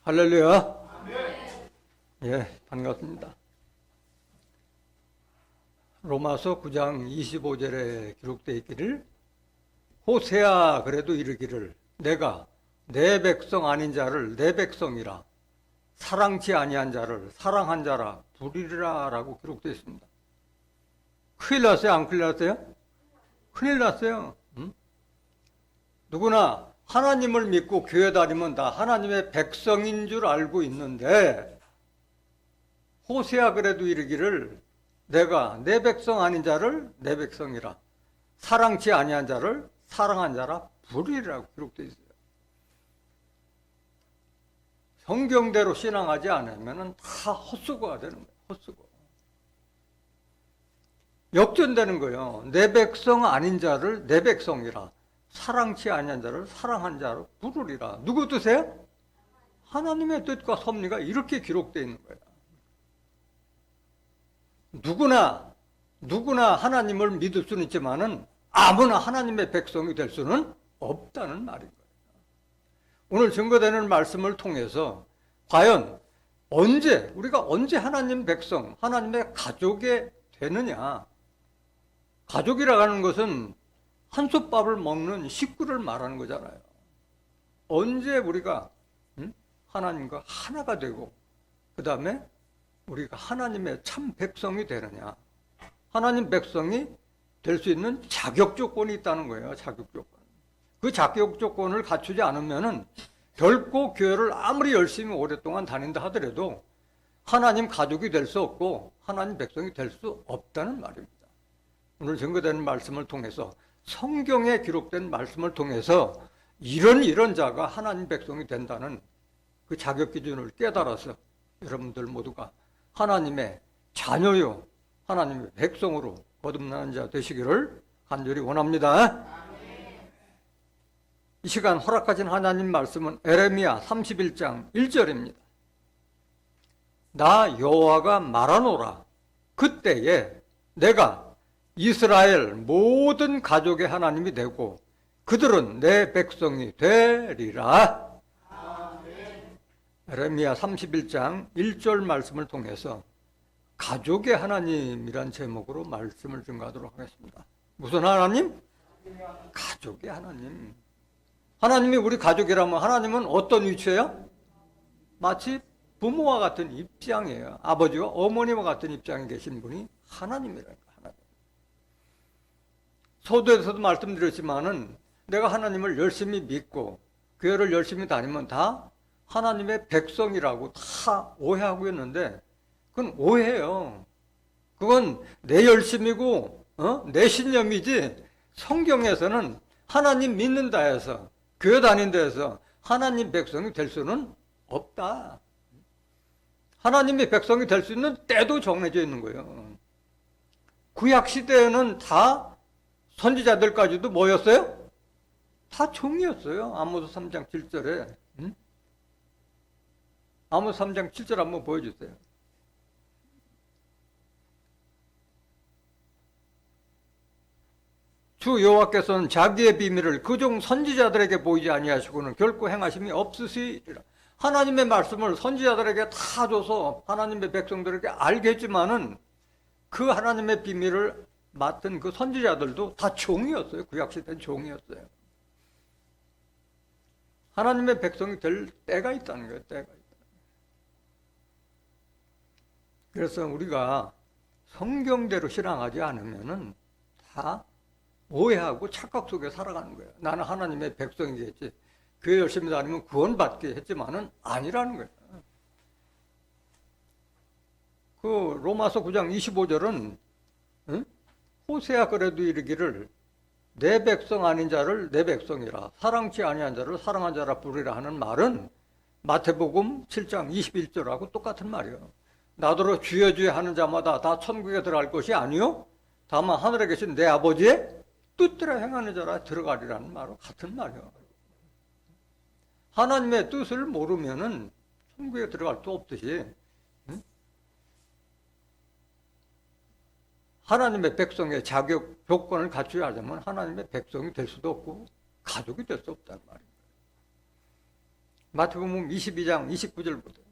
할렐루야. 예, 반갑습니다. 로마서 9장 25절에 기록되어 있기를 호세아 그래도 이르기를 내가 내 백성 아닌 자를 내 백성이라 사랑치 아니한 자를 사랑한 자라 부리라 라고 기록되어 있습니다. 큰일 났어요? 안 큰일 났어요? 큰일 났어요. 누구나 하나님을 믿고 교회 다니면 다 하나님의 백성인 줄 알고 있는데 호세아 그래도 이르기를 내가 내 백성 아닌 자를 내 백성이라 사랑치 아니한 자를 사랑한 자라 부리라고 기록되어 있어요. 성경대로 신앙하지 않으면 다 헛수고가 되는 거예요. 헛수고. 역전되는 거예요. 내 백성 아닌 자를 내 백성이라 사랑치 아니한 자를 사랑한 자로 부르리라. 누구 뜻이에요? 하나님의 뜻과 섭리가 이렇게 기록되어 있는 거예요. 누구나 하나님을 믿을 수는 있지만은 아무나 하나님의 백성이 될 수는 없다는 말인 거예요. 오늘 증거되는 말씀을 통해서 과연 우리가 언제 하나님 백성, 하나님의 가족이 되느냐? 가족이라고 하는 것은 한솥밥을 먹는 식구를 말하는 거잖아요. 언제 우리가 하나님과 하나가 되고 그 다음에 우리가 하나님의 참 백성이 되느냐. 하나님 백성이 될 수 있는 자격 조건이 있다는 거예요. 자격 조건. 그 자격 조건을 갖추지 않으면은 결코 교회를 아무리 열심히 오랫동안 다닌다 하더라도 하나님 가족이 될 수 없고 하나님 백성이 될 수 없다는 말입니다. 오늘 증거되는 말씀을 통해서 성경에 기록된 말씀을 통해서 이런 자가 하나님 백성이 된다는 그 자격 기준을 깨달아서 여러분들 모두가 하나님의 자녀요 하나님의 백성으로 거듭나는 자 되시기를 간절히 원합니다. 이 시간 허락하신 하나님 말씀은 에레미야 31장 1절입니다. 나 여호와가 말하노라 그때에 내가 이스라엘 모든 가족의 하나님이 되고 그들은 내 백성이 되리라. 에레미야 31장 1절 말씀을 통해서 가족의 하나님이란 제목으로 말씀을 증거하도록 하겠습니다. 무슨 하나님? 가족의 하나님. 하나님이 우리 가족이라면 하나님은 어떤 위치예요? 마치 부모와 같은 입장이에요. 아버지와 어머니와 같은 입장에 계신 분이 하나님이라니까. 하나님. 서두에서도 말씀드렸지만은 내가 하나님을 열심히 믿고 교회를 열심히 다니면 다 하나님의 백성이라고 다 오해하고 있는데 그건 오해예요. 그건 내 열심이고 내 신념이지 성경에서는 하나님 믿는다 해서 교회 다닌다 해서 하나님 백성이 될 수는 없다. 하나님의 백성이 될 수 있는 때도 정해져 있는 거예요. 구약시대에는 다 선지자들까지도 뭐였어요? 다 종이었어요. 아모스 3장 7절에. 아모스 3장 7절 한번 보여주세요. 주 여호와께서는 자기의 비밀을 그 종 선지자들에게 보이지 아니하시고는 결코 행하심이 없으시리라. 하나님의 말씀을 선지자들에게 다 줘서 하나님의 백성들에게 알게 했지만은 그 하나님의 비밀을 맡은 그 선지자들도 다 종이었어요. 구약시대는 종이었어요. 하나님의 백성이 될 때가 있다는 거예요. 때가 있다. 그래서 우리가 성경대로 신앙하지 않으면은 다 오해하고 착각 속에 살아가는 거예요. 나는 하나님의 백성이겠지. 교회 열심히 다니면 구원받게 했지만은 아니라는 거예요. 그 로마서 9장 25절은 호세아 그래도 이르기를 내 백성 아닌 자를 내 백성이라 사랑치 아니한 자를 사랑한 자라 부르리라 하는 말은 마태복음 7장 21절하고 똑같은 말이에요. 나더러 주여 주여 하는 자마다 다 천국에 들어갈 것이 아니요 다만 하늘에 계신 내 아버지의 뜻대로 행하는 자라 들어가리라는 말과 같은 말이에요. 하나님의 뜻을 모르면은 천국에 들어갈 수 없듯이 하나님의 백성의 자격 조건을 갖춰야 하려면 하나님의 백성이 될 수도 없고 가족이 될 수 없다는 말입니다. 마태복음 22장 29절 보세요.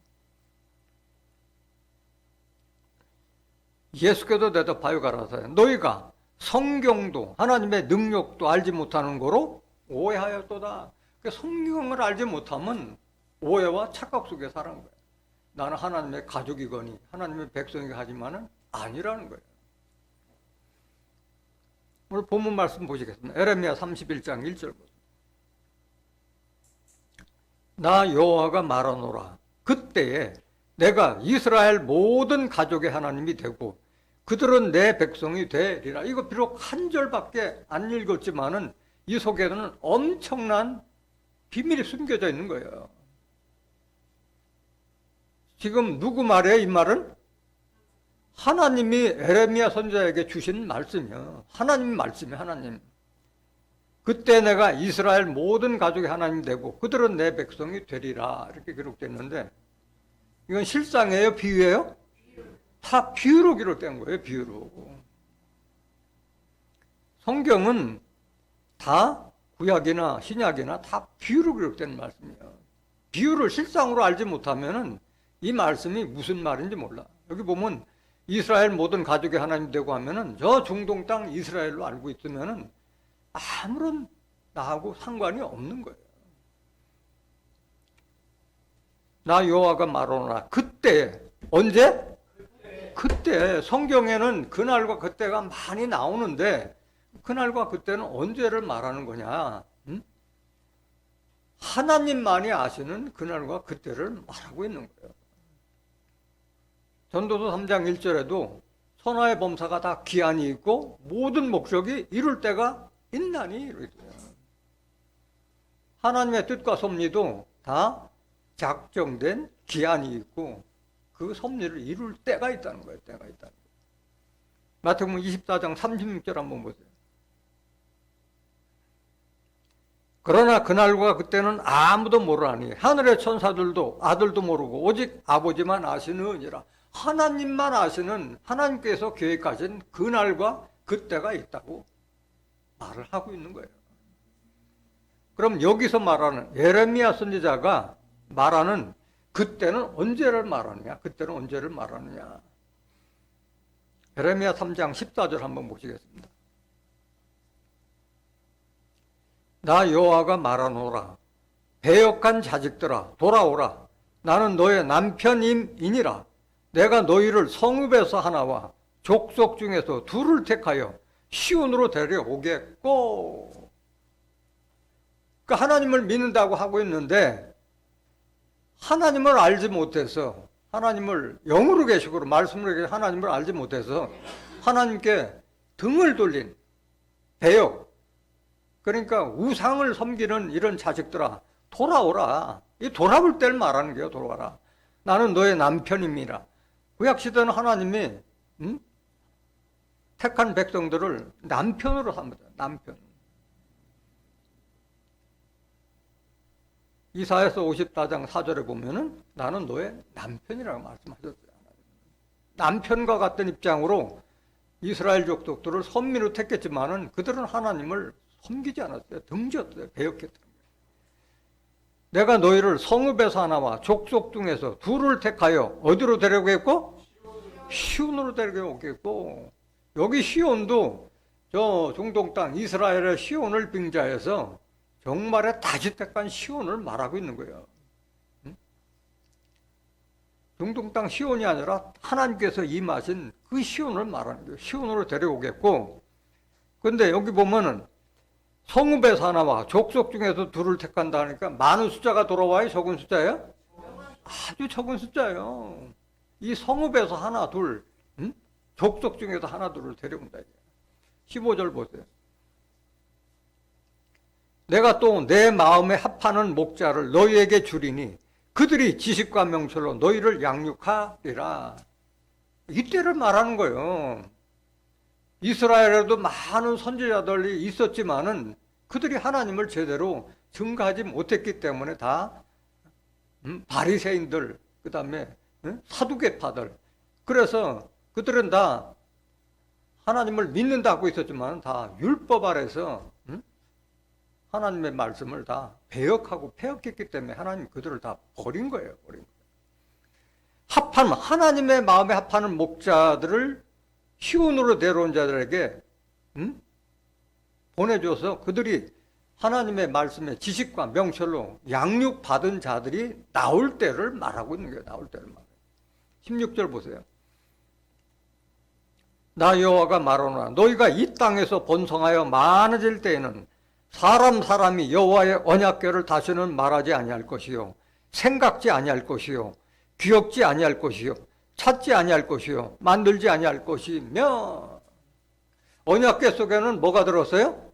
예수께서 대답하여 가라사대 너희가 성경도 하나님의 능력도 알지 못하는 거로 오해하였도다. 그러니까 성경을 알지 못하면 오해와 착각 속에 사는 거예요. 나는 하나님의 가족이거니 하나님의 백성이고 하지만은 아니라는 거예요. 오늘 본문 말씀 보시겠습니다. 에레미야 31장 1절 보세요. 나 여호와가 말하노라. 그때에 내가 이스라엘 모든 가족의 하나님이 되고 그들은 내 백성이 되리라. 이거 비록 한 절밖에 안 읽었지만은 이 속에는 엄청난 비밀이 숨겨져 있는 거예요. 지금 누구 말이에요? 이 말은? 하나님이 에레미야 선지자에게 주신 말씀이요. 하나님 말씀이에요. 하나님. 그때 내가 이스라엘 모든 가족의 하나님이 되고 그들은 내 백성이 되리라. 이렇게 기록됐는데 이건 실상이에요? 비유예요? 다 비유로 기록된 거예요. 비유로. 성경은 다 구약이나 신약이나 다 비유로 기록된 말씀이에요. 비유를 실상으로 알지 못하면은 이 말씀이 무슨 말인지 몰라. 여기 보면 이스라엘 모든 가족의 하나님 되고 하면은 저 중동 땅 이스라엘로 알고 있으면은 아무런 나하고 상관이 없는 거예요. 나 여호와가 말하노라. 그때 언제? 그때 성경에는 그날과 그때가 많이 나오는데 그날과 그때는 언제를 말하는 거냐? 하나님만이 아시는 그날과 그때를 말하고 있는 거예요. 전도서 3장 1절에도 선화의 범사가 다 기한이 있고 모든 목적이 이룰 때가 있나니 이렇게 돼요. 하나님의 뜻과 섭리도 다 작정된 기한이 있고 그 섭리를 이룰 때가 있다는 거예요. 때가 있다는 거예요. 마태복음 24장 36절 한번 보세요. 그러나 그날과 그때는 아무도 모르나니 하늘의 천사들도 아들도 모르고 오직 아버지만 아시느니라. 하나님만 아시는 하나님께서 계획하신 그날과 그때가 있다고 말을 하고 있는 거예요. 그럼 여기서 말하는 예레미야 선지자가 말하는 그때는 언제를 말하느냐? 그때는 언제를 말하느냐? 예레미야 3장 14절 한번 보시겠습니다. 나 여호와가 말하노라. 배역한 자식들아 돌아오라. 나는 너의 남편임이니라. 내가 너희를 성읍에서 하나와 족속 중에서 둘을 택하여 시온으로 데려오겠고. 그러니까 하나님을 믿는다고 하고 있는데 하나님을 알지 못해서 하나님을 영으로 계시고 말씀으로 계시고 하나님을 알지 못해서 하나님께 등을 돌린 배역, 그러니까 우상을 섬기는 이런 자식들아 돌아오라. 이 돌아올 때를 말하는 거예요. 돌아와라. 나는 너의 남편입니다. 구약시대는 하나님이 택한 백성들을 남편으로 합니다. 남편. 이사야서 54장 4절에 보면은 나는 너의 남편이라고 말씀하셨어요. 남편과 같은 입장으로 이스라엘 족속들을 선미로 택했지만은 그들은 하나님을 섬기지 않았어요. 등졌어요. 배역했던 거예요. 내가 너희를 성읍에서 하나와 족속 중에서 둘을 택하여 어디로 데려오겠고? 시온으로 데려오겠고. 여기 시온도 저 중동 땅 이스라엘의 시온을 빙자해서 정말에 다시 택한 시온을 말하고 있는 거예요. 중동 땅 시온이 아니라 하나님께서 임하신 그 시온을 말하는 거예요. 시온으로 데려오겠고. 그런데 여기 보면은 성읍에서 하나와 족속 중에서 둘을 택한다 하니까 많은 숫자가 돌아와요? 적은 숫자예요? 아주 적은 숫자예요. 이 성읍에서 하나 둘, 족속 중에서 하나 둘을 데려온다. 15절 보세요. 내가 또 내 마음에 합하는 목자를 너희에게 주리니 그들이 지식과 명철로 너희를 양육하리라. 이때를 말하는 거예요. 이스라엘에도 많은 선지자들이 있었지만은 그들이 하나님을 제대로 증거하지 못했기 때문에 다 바리새인들, 그 다음에 사두개파들. 그래서 그들은 다 하나님을 믿는다고 있었지만 다 율법 아래서 하나님의 말씀을 다 배역하고 폐역했기 때문에 하나님 그들을 다 버린 거예요. 버린 거예요. 하나님의 마음에 합하는 목자들을 시온으로 데려온 자들에게 보내줘서 그들이 하나님의 말씀의 지식과 명철로 양육받은 자들이 나올 때를 말하고 있는 거예요. 나올 때를 말해요. 16절 보세요. 나 여호와가 말하노라 너희가 이 땅에서 번성하여 많아질 때에는 사람이 여호와의 언약궤를 다시는 말하지 아니할 것이요 생각지 아니할 것이요 기억지 아니할 것이요 찾지 아니할 것이요 만들지 아니할 것이며 언약궤 속에는 뭐가 들었어요?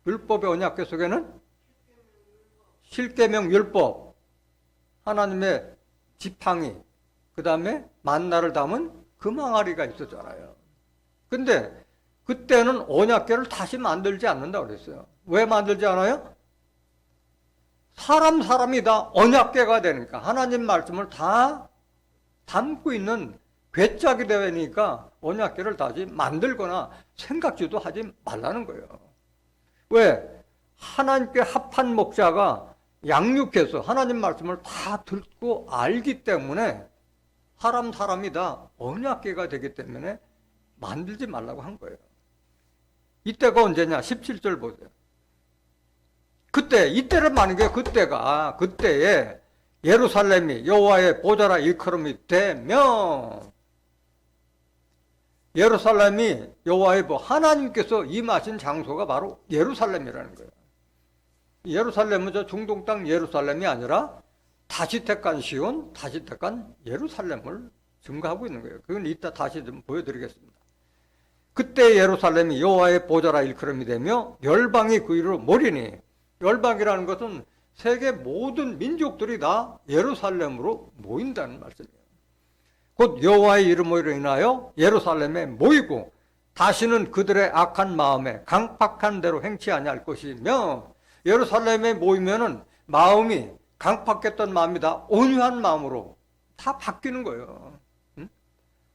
율법의 언약궤 속에는 실계명 율법 하나님의 지팡이 그 다음에 만나를 담은 금항아리가 있었잖아요. 근데 그때는 언약궤를 다시 만들지 않는다고 그랬어요. 왜 만들지 않아요? 사람이 다 언약궤가 되니까 하나님 말씀을 다 담고 있는 괴짝이 되니까 언약궤를 다시 만들거나 생각지도 하지 말라는 거예요. 왜? 하나님께 합한 목자가 양육해서 하나님 말씀을 다 듣고 알기 때문에 사람이 다 언약궤가 되기 때문에 만들지 말라고 한 거예요. 이때가 언제냐? 17절 보세요. 이때를 말하는 게 그때에 예루살렘이 여호와의 보좌라 일컬음이 되며 예루살렘이 여호와의 하나님께서 임하신 장소가 바로 예루살렘이라는 거예요. 예루살렘은 저 중동 땅 예루살렘이 아니라 다시 택한 시온, 다시 택한 예루살렘을 증거하고 있는 거예요. 그건 이따 다시 좀 보여드리겠습니다. 그때 예루살렘이 여호와의 보좌라 일컬음이 되며 열방이 그 위로 모리니 열방이라는 것은 세계 모든 민족들이 다 예루살렘으로 모인다는 말씀이에요. 곧 여호와의 이름으로 인하여 예루살렘에 모이고 다시는 그들의 악한 마음에 강팍한 대로 행치 아니할 것이며 예루살렘에 모이면은 마음이 강팍했던 마음이 다 온유한 마음으로 다 바뀌는 거예요.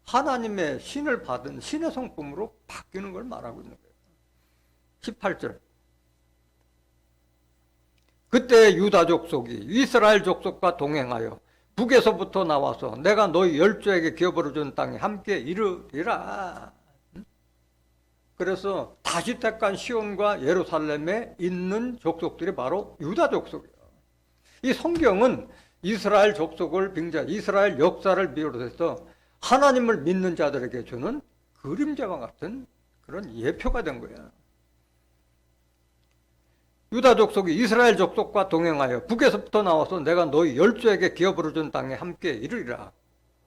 하나님의 신을 받은 신의 성품으로 바뀌는 걸 말하고 있는 거예요. 18절. 그때 유다 족속이 이스라엘 족속과 동행하여 북에서부터 나와서 내가 너희 열조에게 기업으로 준 땅에 함께 이르리라. 그래서 다시 택한 시온과 예루살렘에 있는 족속들이 바로 유다 족속이에요. 이 성경은 이스라엘 족속을 이스라엘 역사를 비롯해서 하나님을 믿는 자들에게 주는 그림자와 같은 그런 예표가 된 거예요. 유다 족속이 이스라엘 족속과 동행하여 북에서부터 나와서 내가 너희 열조에게 기업으로 준 땅에 함께 이르리라.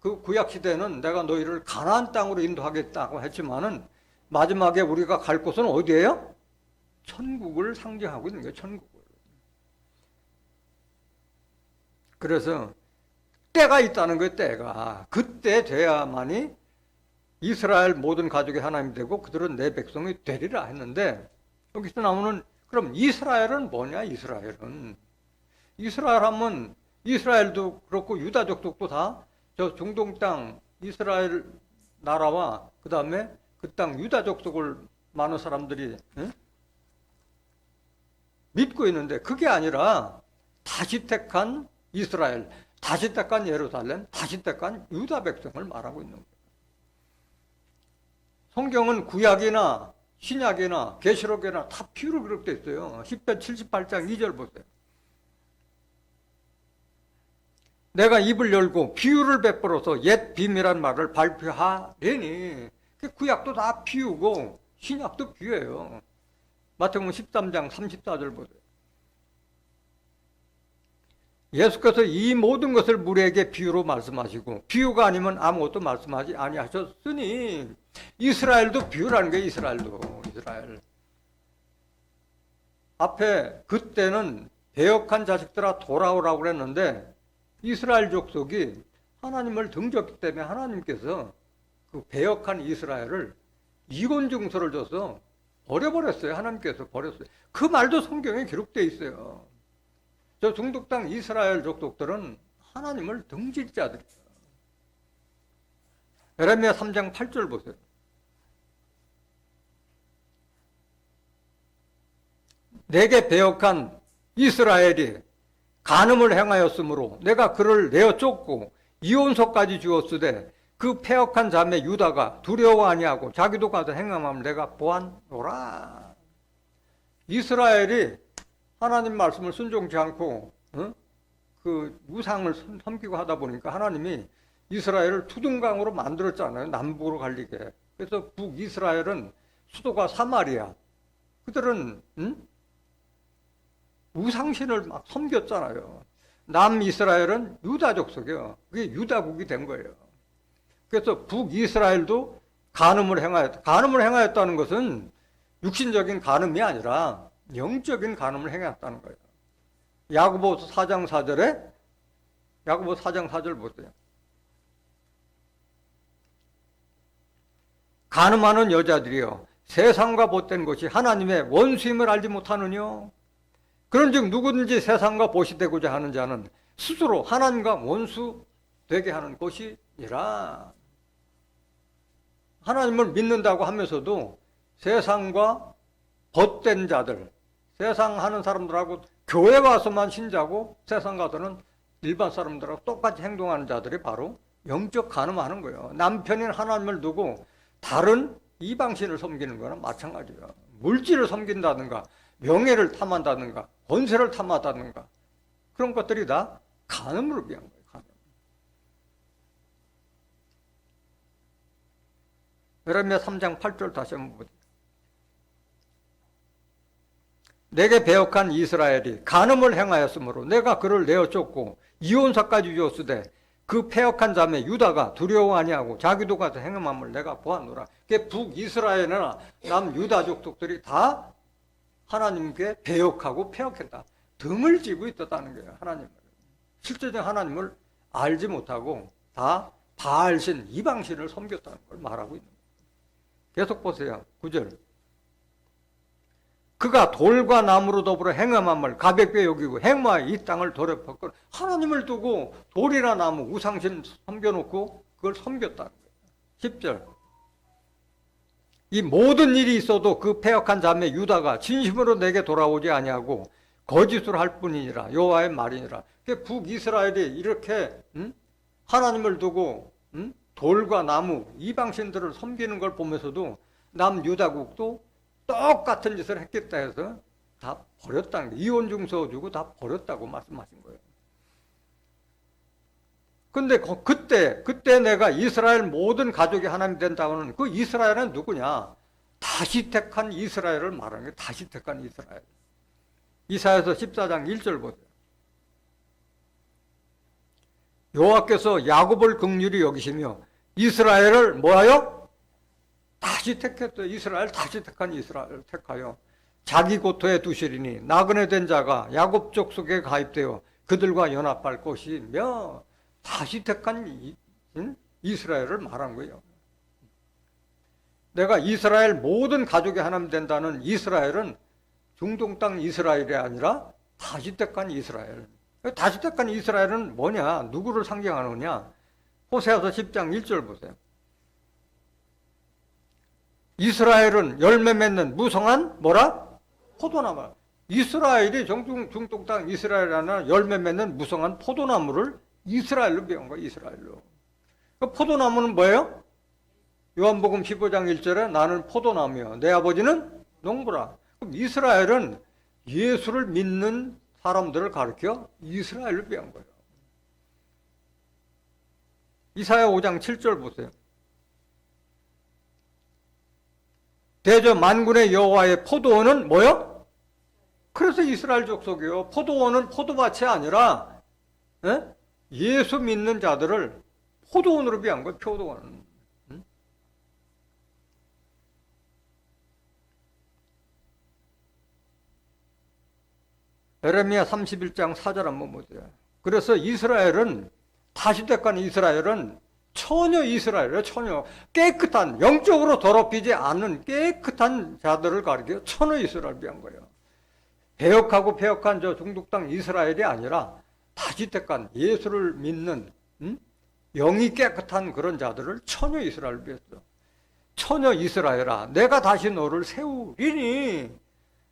그 구약 시대는 내가 너희를 가나안 땅으로 인도하겠다고 했지만은 마지막에 우리가 갈 곳은 어디예요? 천국을 상징하고 있는 거예요. 천국을. 그래서 때가 있다는 거예요. 때가. 그때 돼야만이 이스라엘 모든 가족이 하나님이 되고 그들은 내 백성이 되리라 했는데 여기서 나오는 그럼 이스라엘은 뭐냐? 이스라엘 하면 이스라엘도 그렇고 유다 족속도 다 저 중동 땅 이스라엘 나라와 그 다음에 그 땅 유다 족속을 많은 사람들이 믿고 있는데 그게 아니라 다시 택한 이스라엘, 다시 택한 예루살렘, 다시 택한 유다 백성을 말하고 있는 거예요. 성경은 구약이나 신약이나 계시록이나 다 비유로 기록되어 있어요. 10편 78장 2절 보세요. 내가 입을 열고 비유를 베풀어서 옛 비밀한 말을 발표하려니 구약도 다 비유고 신약도 비유예요. 마태복음 13장 34절 보세요. 예수께서 이 모든 것을 무리에게 비유로 말씀하시고 비유가 아니면 아무것도 말씀하지 아니하셨으니 이스라엘도 비유라는 게 이스라엘도 이스라엘. 앞에 그때는 배역한 자식들아 돌아오라고 그랬는데 이스라엘 족속이 하나님을 등졌기 때문에 하나님께서 그 배역한 이스라엘을 이혼 증서를 줘서 버려버렸어요. 하나님께서 버렸어요. 그 말도 성경에 기록되어 있어요. 저 중동 땅 이스라엘 족속들은 하나님을 등질 자들이에요. 예레미야 3장 8절 보세요. 내게 배역한 이스라엘이 간음을 행하였으므로 내가 그를 내어 쫓고 이혼서까지 주었으되 그 패역한 자매 유다가 두려워 아니하고 자기도 가서 행함을 내가 보았노라. 이스라엘이 하나님 말씀을 순종치 않고 그 우상을 섬기고 하다 보니까 하나님이 이스라엘을 투둥강으로 만들었잖아요. 남북으로 갈리게. 그래서 북이스라엘은 수도가 사마리아. 그들은 우상신을 막 섬겼잖아요. 남이스라엘은 유다 족속이에요. 그게 유다국이 된 거예요. 그래서 북이스라엘도 간음을 행하였다는 것은 육신적인 간음이 아니라 영적인 간음을 행했다는 거예요. 야고보서 4장 4절에 야고보서 4장 4절 보세요. 간음하는 여자들이여 세상과 보된 것이 하나님의 원수임을 알지 못하느뇨. 그런즉 누구든지 세상과 보시되고자 하는 자는 스스로 하나님과 원수 되게 하는 것이니라. 하나님을 믿는다고 하면서도 세상과 벗된 자들, 세상 하는 사람들하고 교회 와서만 신자고 세상 가서는 일반 사람들하고 똑같이 행동하는 자들이 바로 영적 간음하는 거예요. 남편인 하나님을 두고 다른 이방신을 섬기는 거나 마찬가지예요. 물질을 섬긴다든가 명예를 탐한다든가 권세를 탐한다든가 그런 것들이 다 간음으로 비한 거예요. 간음. 예레미야 3장 8절 다시 한번 보세요. 내게 배역한 이스라엘이 간음을 행하였으므로 내가 그를 내어 쫓고 이혼사까지 주었으되 그 패역한 자매 유다가 두려워 아니하고 자기도 가서 행함을 내가 보았노라. 그게 북이스라엘이나 남유다 족속들이 다 하나님께 배역하고 패역했다. 등을 지고 있었다는 거예요. 하나님을. 실제적인 하나님을 알지 못하고 다 바알신, 이방신을 섬겼다는 걸 말하고 있는 거예요. 계속 보세요. 9절. 그가 돌과 나무로 더불어 행함함을 가볍게 여기고 행마에 이 땅을 더럽혔고 하나님을 두고 돌이나 나무, 우상신 섬겨놓고 그걸 섬겼다는 거예요. 10절. 이 모든 일이 있어도 그 패역한 자매 유다가 진심으로 내게 돌아오지 아니하고 거짓으로 할 뿐이니라. 여호와의 말이니라. 북이스라엘이 이렇게 하나님을 두고 돌과 나무, 이방신들을 섬기는 걸 보면서도 남유다국도 똑같은 짓을 했겠다 해서 다 버렸다는 거예요. 이혼증서 주고 다 버렸다고 말씀하신 거예요. 근데 그때 내가 이스라엘 모든 가족이 하나님 된다고는 그 이스라엘은 누구냐? 다시 택한 이스라엘을 말하는 거예요. 다시 택한 이스라엘. 이사야서 14장 1절 보세요. 여호와께서 야곱을 긍휼히 여기시며 이스라엘을 뭐하여? 다시 택했어요. 이스라엘 다시 택한 이스라엘을 택하여 자기 고토에 두시리니 나그네 된 자가 야곱 족속에 가입되어 그들과 연합할 것이며 다시 택한 이스라엘을 말한 거예요. 내가 이스라엘 모든 가족이 하나님 된다는 이스라엘은 중동 땅 이스라엘이 아니라 다시 택한 이스라엘. 다시 택한 이스라엘은 뭐냐? 누구를 상징하느냐? 호세아서 10장 1절 보세요. 이스라엘은 열매 맺는 무성한 뭐라? 포도나무. 이스라엘이 중동 땅 이스라엘이라는 열매 맺는 무성한 포도나무를 이스라엘로 배운 거예요. 이스라엘로. 그 포도나무는 뭐예요? 요한복음 15장 1절에 나는 포도나무요 내 아버지는 농부라. 그럼 이스라엘은 예수를 믿는 사람들을 가르쳐 이스라엘로 배운 거예요. 이사야 5장 7절 보세요. 대저 만군의 여호와의 포도원은 뭐요? 그래서 이스라엘 족속이요. 포도원은 포도밭이 아니라 예수 믿는 자들을 포도원으로 비한 거예요. 포도원은. 예레미야 31장 4절 한번 보세요. 그래서 이스라엘은 다시 택한 이스라엘은 처녀 이스라엘이에요. 처녀. 깨끗한, 영적으로 더럽히지 않은 깨끗한 자들을 가리켜 처녀 이스라엘을 비한 거예요. 배역하고 패역한 저 중동 땅 이스라엘이 아니라 다시 택한 예수를 믿는 영이 깨끗한 그런 자들을 처녀 이스라엘을 비했어. 처녀 이스라엘아, 내가 다시 너를 세우리니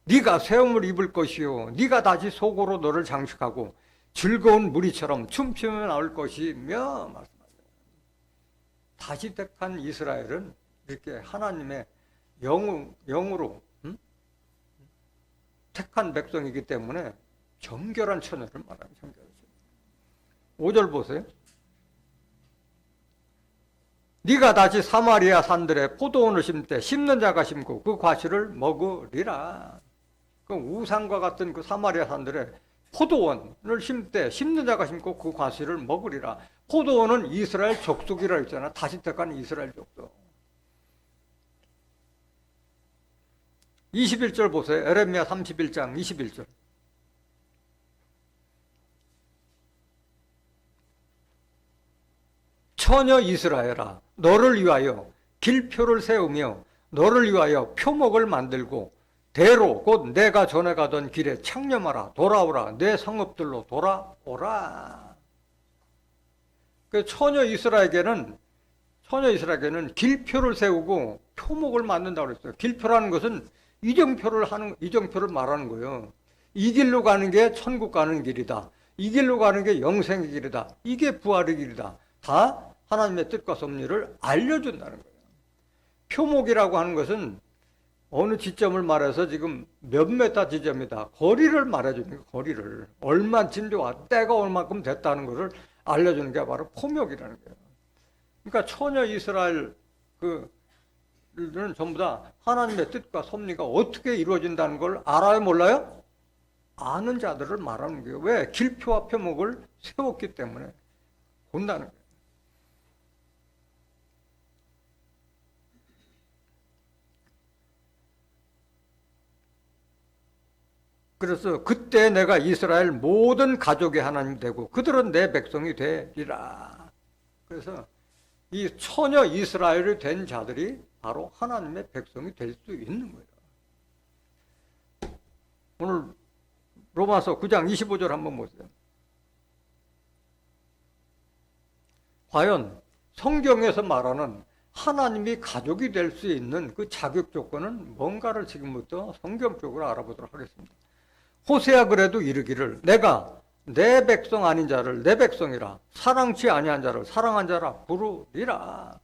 네가 새 옷을 입을 것이요 네가 다시 속으로 너를 장식하고 즐거운 무리처럼 춤추며 나올 것이며 말씀하세요. 다시 택한 이스라엘은 이렇게 하나님의 영으로 택한 백성이기 때문에 정결한 처녀를 말합니다. 정결한 처녀. 5절 보세요. 네가 다시 사마리아 산들에 포도원을 심되 심는 자가 심고 그 과실을 먹으리라. 그 우상과 같은 그 사마리아 산들에 포도원을 심되 심는 자가 심고 그 과실을 먹으리라. 포도원은 이스라엘 족속이라 했잖아. 다시 택한 이스라엘 족속. 21절 보세요. 에레미야 31장 21절. 처녀 이스라엘아, 너를 위하여 길표를 세우며 너를 위하여 표목을 만들고 대로 곧 내가 전에 가던 길에 창념하라. 돌아오라. 내 성읍들로 돌아오라. 그 처녀 이스라엘에게는 길표를 세우고 표목을 만든다고 그랬어요. 길표라는 것은 이정표를 말하는 거예요. 이 길로 가는 게 천국 가는 길이다. 이 길로 가는 게 영생의 길이다. 이게 부활의 길이다. 다 하나님의 뜻과 섭리를 알려준다는 거예요. 표목이라고 하는 것은 어느 지점을 말해서 지금 몇 메타 지점이다. 거리를 말해주는 거예요. 거리를. 얼마쯤 좋아. 때가 얼마큼 됐다는 것을 알려주는 게 바로 표목이라는 거예요. 그러니까 처녀 이스라엘 는 전부 다 하나님의 뜻과 섭리가 어떻게 이루어진다는 걸 알아요? 몰라요? 아는 자들을 말하는 거예요. 왜? 길표와 표목을 세웠기 때문에 본다는 거예요. 그래서 그때 내가 이스라엘 모든 가족의 하나님이 되고 그들은 내 백성이 되리라. 그래서 이 처녀 이스라엘이 된 자들이 바로 하나님의 백성이 될 수 있는 거예요. 오늘 로마서 9장 25절 한번 보세요. 과연 성경에서 말하는 하나님이 가족이 될 수 있는 그 자격 조건은 뭔가를 지금부터 성경적으로 알아보도록 하겠습니다. 호세아 그래도 이르기를 내가 내 백성 아닌 자를 내 백성이라 사랑치 아니한 자를 사랑한 자라 부르리라.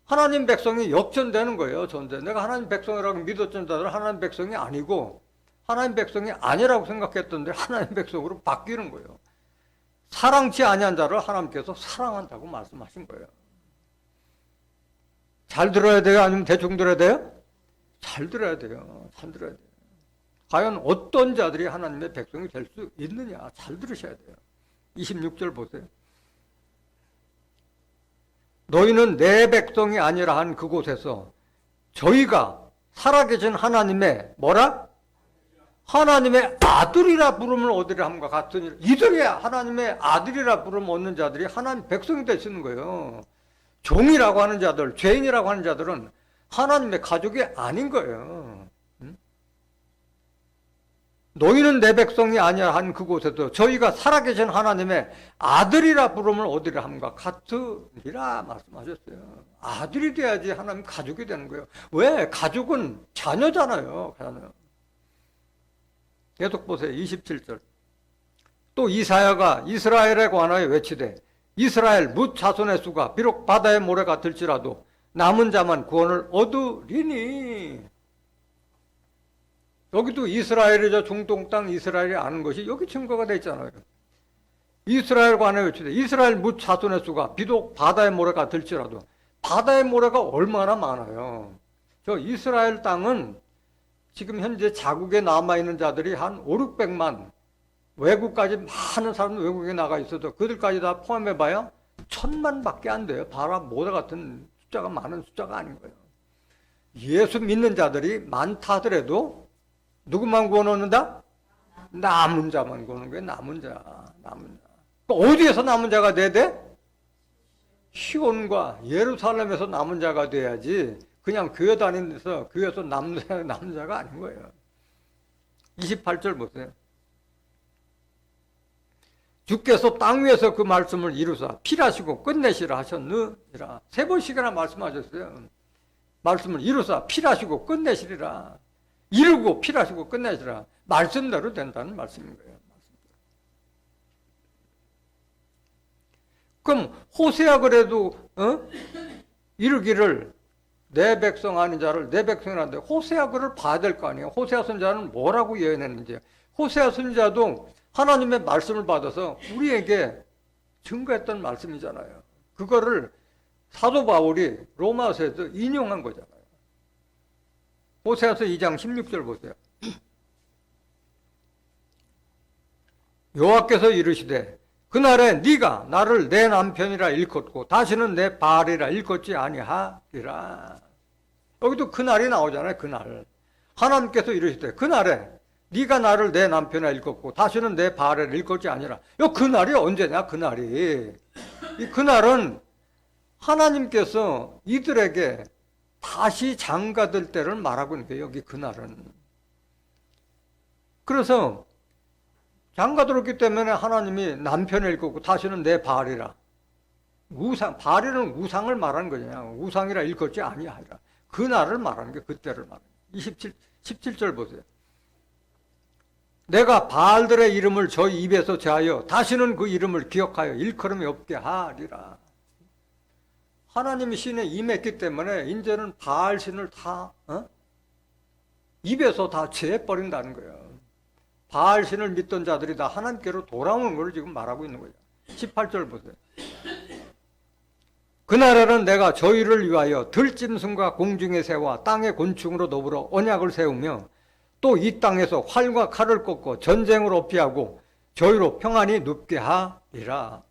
하나님 백성이 역전되는 거예요. 존재. 내가 하나님 백성이라고 믿었던 자들은 하나님 백성이 아니고 하나님 백성이 아니라고 생각했던데 하나님 백성으로 바뀌는 거예요. 사랑치 아니한 자를 하나님께서 사랑한다고 말씀하신 거예요. 잘 들어야 돼요? 아니면 대충 들어야 돼요? 잘 들어야 돼요. 잘 들어야 돼요. 과연 어떤 자들이 하나님의 백성이 될 수 있느냐? 잘 들으셔야 돼요. 26절 보세요. 너희는 내 백성이 아니라 한 그곳에서 저희가 살아계신 하나님의 뭐라? 하나님의 아들이라 부름을 얻으려 함과 같으니 이들이 하나님의 아들이라 부름 얻는 자들이 하나님 백성이 되시는 거예요. 종이라고 하는 자들, 죄인이라고 하는 자들은 하나님의 가족이 아닌 거예요. 너희는 내 백성이 아니라 한 그곳에서 저희가 살아계신 하나님의 아들이라 부름을 얻으려 함과 같으리라 말씀하셨어요. 아들이 돼야지 하나님 가족이 되는 거예요. 왜? 가족은 자녀잖아요. 자녀. 계속 보세요. 27절. 또 이사야가 이스라엘에 관하여 외치되 이스라엘 뭇 자손의 수가 비록 바다의 모래가 들지라도 남은 자만 구원을 얻으리니. 여기도 이스라엘이죠. 중동 땅 이스라엘이 아는 것이 여기 증거가 되어 있잖아요. 이스라엘 관에 외치되 이스라엘 뭇 자손의 수가 비록 바다의 모래가 들지라도 바다의 모래가 얼마나 많아요. 저 이스라엘 땅은 지금 현재 자국에 남아있는 자들이 한 5, 600만 외국까지 많은 사람들 외국에 나가 있어도 그들까지 다 포함해봐야 1000만밖에 안 돼요. 바다 모래 같은 숫자가 많은 숫자가 아닌 거예요. 예수 믿는 자들이 많다 하더라도 누구만 구원 얻는다? 남은 자만 구원 얻는 거예요. 남은 자. 어디에서 남은 자가 돼야 돼? 시온과 예루살렘에서 남은 자가 돼야지 그냥 교회 다니면서 교회에서 남은 자가 아닌 거예요. 28절 보세요. 주께서 땅 위에서 그 말씀을 이루사 필하시고 끝내시라 하셨느니라. 3번씩이나 말씀하셨어요. 말씀을 이루사 필하시고 끝내시리라. 이루고 필하시고 끝내시라. 말씀대로 된다는 말씀인 거예요. 그럼 호세아 그래도 이르기를 내 백성 아닌 자를 내 백성이라는데 호세아 글을 봐야 될 거 아니에요. 호세아 선지자는 뭐라고 예언했는지. 호세아 선지자도 하나님의 말씀을 받아서 우리에게 증거했던 말씀이잖아요. 그거를 사도 바울이 로마서에서 인용한 거잖아요. 호세아서 2장 16절 보세요. 여호와께서 이르시되 그날에 네가 나를 내 남편이라 일컫고 다시는 내 바알이라 일컫지 아니하리라. 여기도 그날이 나오잖아요. 그날. 하나님께서 이르시되 그날에 네가 나를 내 남편이라 일컫고 다시는 내 바알이라 일컫지 아니라. 요 그날이 언제냐? 그날이. 이 그날은 하나님께서 이들에게 다시 장가들 때를 말하고 있는 거예요. 여기 그날은. 그래서 장가들었기 때문에 하나님이 남편을 일컫고 다시는 내 바알이라. 우상, 바알이는 우상을 말하는 거냐. 우상이라 일컫지 아니하리라. 그날을 말하는 게 그때를 말하는 거예요. 17절 보세요. 내가 바알들의 이름을 저희 입에서 제하여 다시는 그 이름을 기억하여 일컬음이 없게 하리라. 하나님이 신에 임했기 때문에 이제는 바알 신을 다 입에서 다 제해버린다는 거예요. 바알 신을 믿던 자들이 다 하나님께로 돌아오는 걸 지금 말하고 있는 거예요. 18절 보세요. 그날에는 내가 저희를 위하여 들짐승과 공중의 새와 땅의 곤충으로 더불어 언약을 세우며 또 이 땅에서 활과 칼을 꺾고 전쟁을 없이하고 저희로 평안히 눕게 하리라.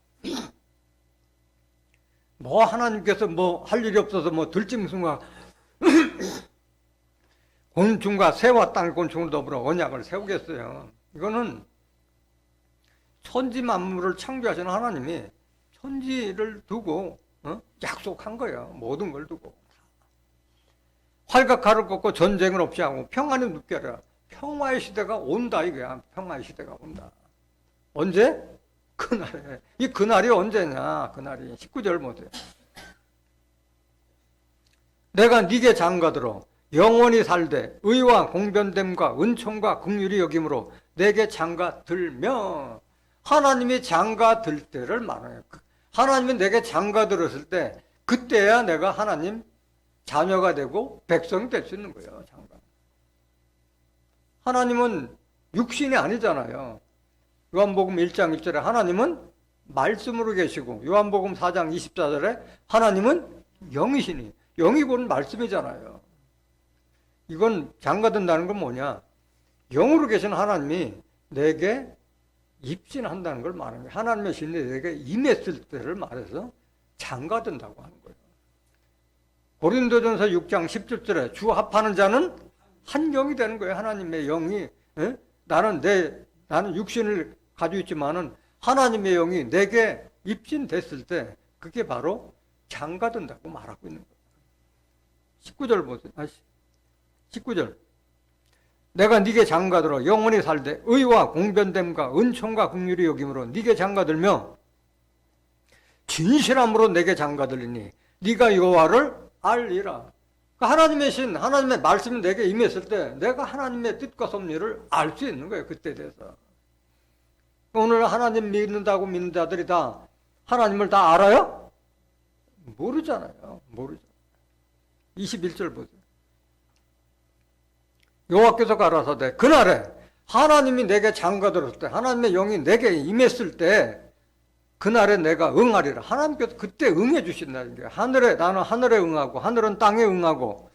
뭐 하나님께서 뭐 할 일이 없어서 뭐 들짐승과 곤충과 새와 땅의 곤충으로 더불어 언약을 세우겠어요. 이거는 천지 만물을 창조하시는 하나님이 천지를 두고 약속한 거예요. 모든 걸 두고. 활과 칼을 꺾고 전쟁을 없이 하고 평안히 눕게 하라. 평화의 시대가 온다 이거야. 평화의 시대가 온다. 언제? 그날에. 이 그날이 언제냐? 그날이 19절 보세요. 내가 네게 장가들어 영원히 살되 의와 공변됨과 은총과 긍휼이 여김으로 내게 장가들며. 하나님이 장가들 때를 말해요. 하나님이 내게 장가들었을 때 그때야 내가 하나님 자녀가 되고 백성이 될 수 있는 거예요. 장가. 하나님은 육신이 아니잖아요. 요한복음 1장 1절에 하나님은 말씀으로 계시고 요한복음 4장 24절에 하나님은 영이시니 영이 본 말씀이잖아요. 이건 장가든다는 건 뭐냐? 영으로 계신 하나님이 내게 입신한다는 걸 말하는 거예요. 하나님의 신이 내게 임했을 때를 말해서 장가든다고 하는 거예요. 고린도전서 6장 17절에 주 합하는 자는 한 영이 되는 거예요. 하나님의 영이. 나는 육신을 가지고 있지만은 하나님의 영이 내게 입신됐을 때 그게 바로 장가든다고 말하고 있는 거예요. 19절 보세요. 19절. 내가 네게 장가들어 영원히 살되 의와 공변됨과 은총과 긍휼이 여김으로 네게 장가들며 진실함으로 내게 장가들리니 네가 여호와를 알리라. 하나님의 신, 하나님의 말씀이 내게 임했을 때 내가 하나님의 뜻과 섭리를 알 수 있는 거예요. 그때 돼서. 오늘 하나님 믿는다고 믿는 자들이 다 하나님을 다 알아요? 모르잖아요. 모르죠. 21절 보세요. 여호와께서 가라사대 그날에 하나님이 내게 장가들었을 때 하나님의 영이 내게 임했을 때 그날에 내가 응하리라. 하나님께서 그때 응해 주신다는 거예요. 나는 하늘에 응하고 하늘은 땅에 응하고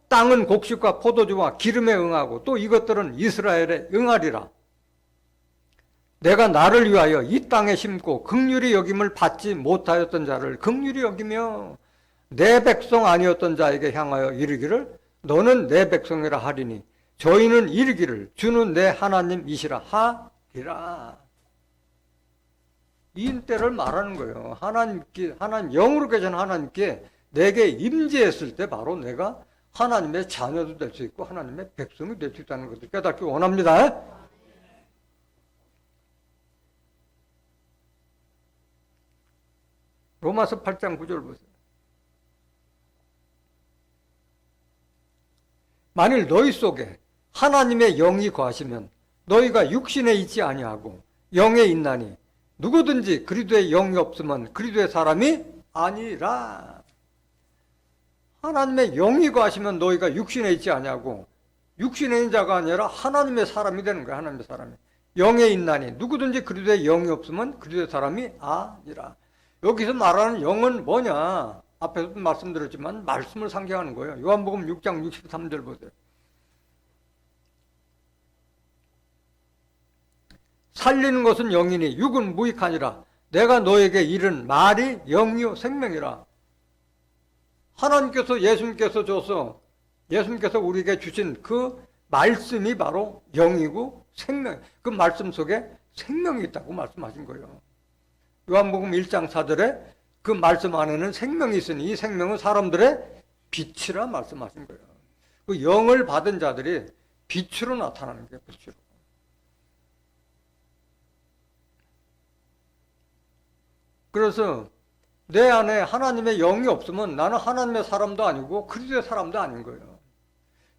땅은 곡식과 포도주와 기름에 응하고 또 이것들은 이스라엘에 응하리라. 내가 나를 위하여 이 땅에 심고 긍휼히 여김을 받지 못하였던 자를 긍휼히 여기며 내 백성 아니었던 자에게 향하여 이르기를 너는 내 백성이라 하리니 저희는 이르기를 주는 내 하나님이시라 하리라. 이 때를 말하는 거예요. 하나님 영으로 계신 하나님께 내게 임재했을 때 바로 내가 하나님의 자녀도 될 수 있고 하나님의 백성이 될 수 있다는 것을 깨닫기 원합니다. 로마서 8장 9절 보세요. 만일 너희 속에 하나님의 영이 거하시면 너희가 육신에 있지 아니하고 영에 있나니 누구든지 그리스도의 영이 없으면 그리스도의 사람이 아니라. 하나님의 영이 거하시면 너희가 육신에 있지 아니하고, 육신에 있는 자가 아니라 하나님의 사람이 되는 거야. 하나님의 사람이. 영에 있나니 누구든지 그리스도의 영이 없으면 그리스도의 사람이 아니라. 여기서 말하는 영은 뭐냐? 앞에서도 말씀드렸지만 말씀을 상징하는 거예요. 요한복음 6장 63절 보세요. 살리는 것은 영이니 육은 무익하니라. 내가 너에게 이른 말이 영이요 생명이라. 하나님께서 예수님께서 우리에게 주신 그 말씀이 바로 영이고 생명. 그 말씀 속에 생명이 있다고 말씀하신 거예요. 요한복음 1장 4절에 그 말씀 안에는 생명이 있으니 이 생명은 사람들의 빛이라 말씀하신 거예요. 그 영을 받은 자들이 빛으로 나타나는 게 빛으로. 그래서 내 안에 하나님의 영이 없으면 나는 하나님의 사람도 아니고 그리스도의 사람도 아닌 거예요.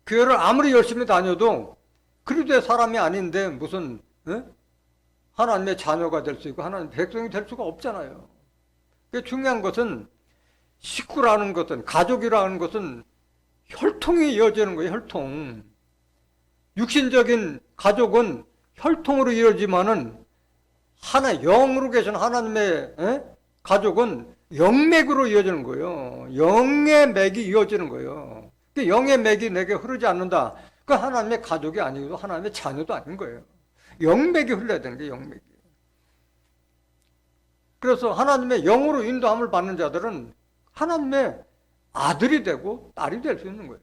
교회를 아무리 열심히 다녀도 그리스도의 사람이 아닌데 무슨 하나님의 자녀가 될 수 있고 하나님의 백성이 될 수가 없잖아요. 중요한 것은 식구라는 것은, 가족이라는 것은 혈통이 이어지는 거예요. 혈통. 육신적인 가족은 혈통으로 이어지만은 하나 영으로 계신 하나님의 가족은 영맥으로 이어지는 거예요. 영의 맥이 이어지는 거예요. 영의 맥이 내게 흐르지 않는다. 그 하나님의 가족이 아니고 하나님의 자녀도 아닌 거예요. 영맥이 흘러야 되는 게 영맥이. 그래서 하나님의 영으로 인도함을 받는 자들은 하나님의 아들이 되고 딸이 될 수 있는 거예요.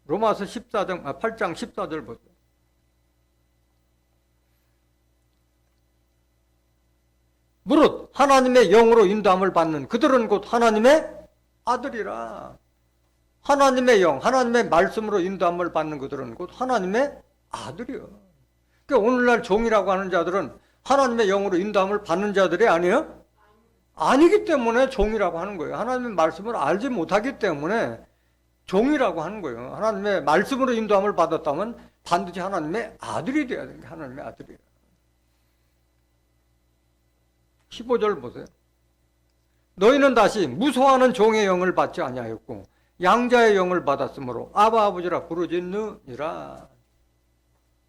로마서 8장 14절 보세요. 무릇 하나님의 영으로 인도함을 받는 그들은 곧 하나님의 아들이라. 하나님의 영, 하나님의 말씀으로 인도함을 받는 그들은 곧 하나님의 아들이요. 그러니까 오늘날 종이라고 하는 자들은 하나님의 영으로 인도함을 받는 자들이 아니에요? 아니기 때문에 종이라고 하는 거예요. 하나님의 말씀을 알지 못하기 때문에 종이라고 하는 거예요. 하나님의 말씀으로 인도함을 받았다면 반드시 하나님의 아들이 되어야 되는 게 하나님의 아들이에요. 15절 보세요. 너희는 다시 무소하는 종의 영을 받지 아니하였고 양자의 영을 받았으므로 아바 아버지라 부르짖느니라.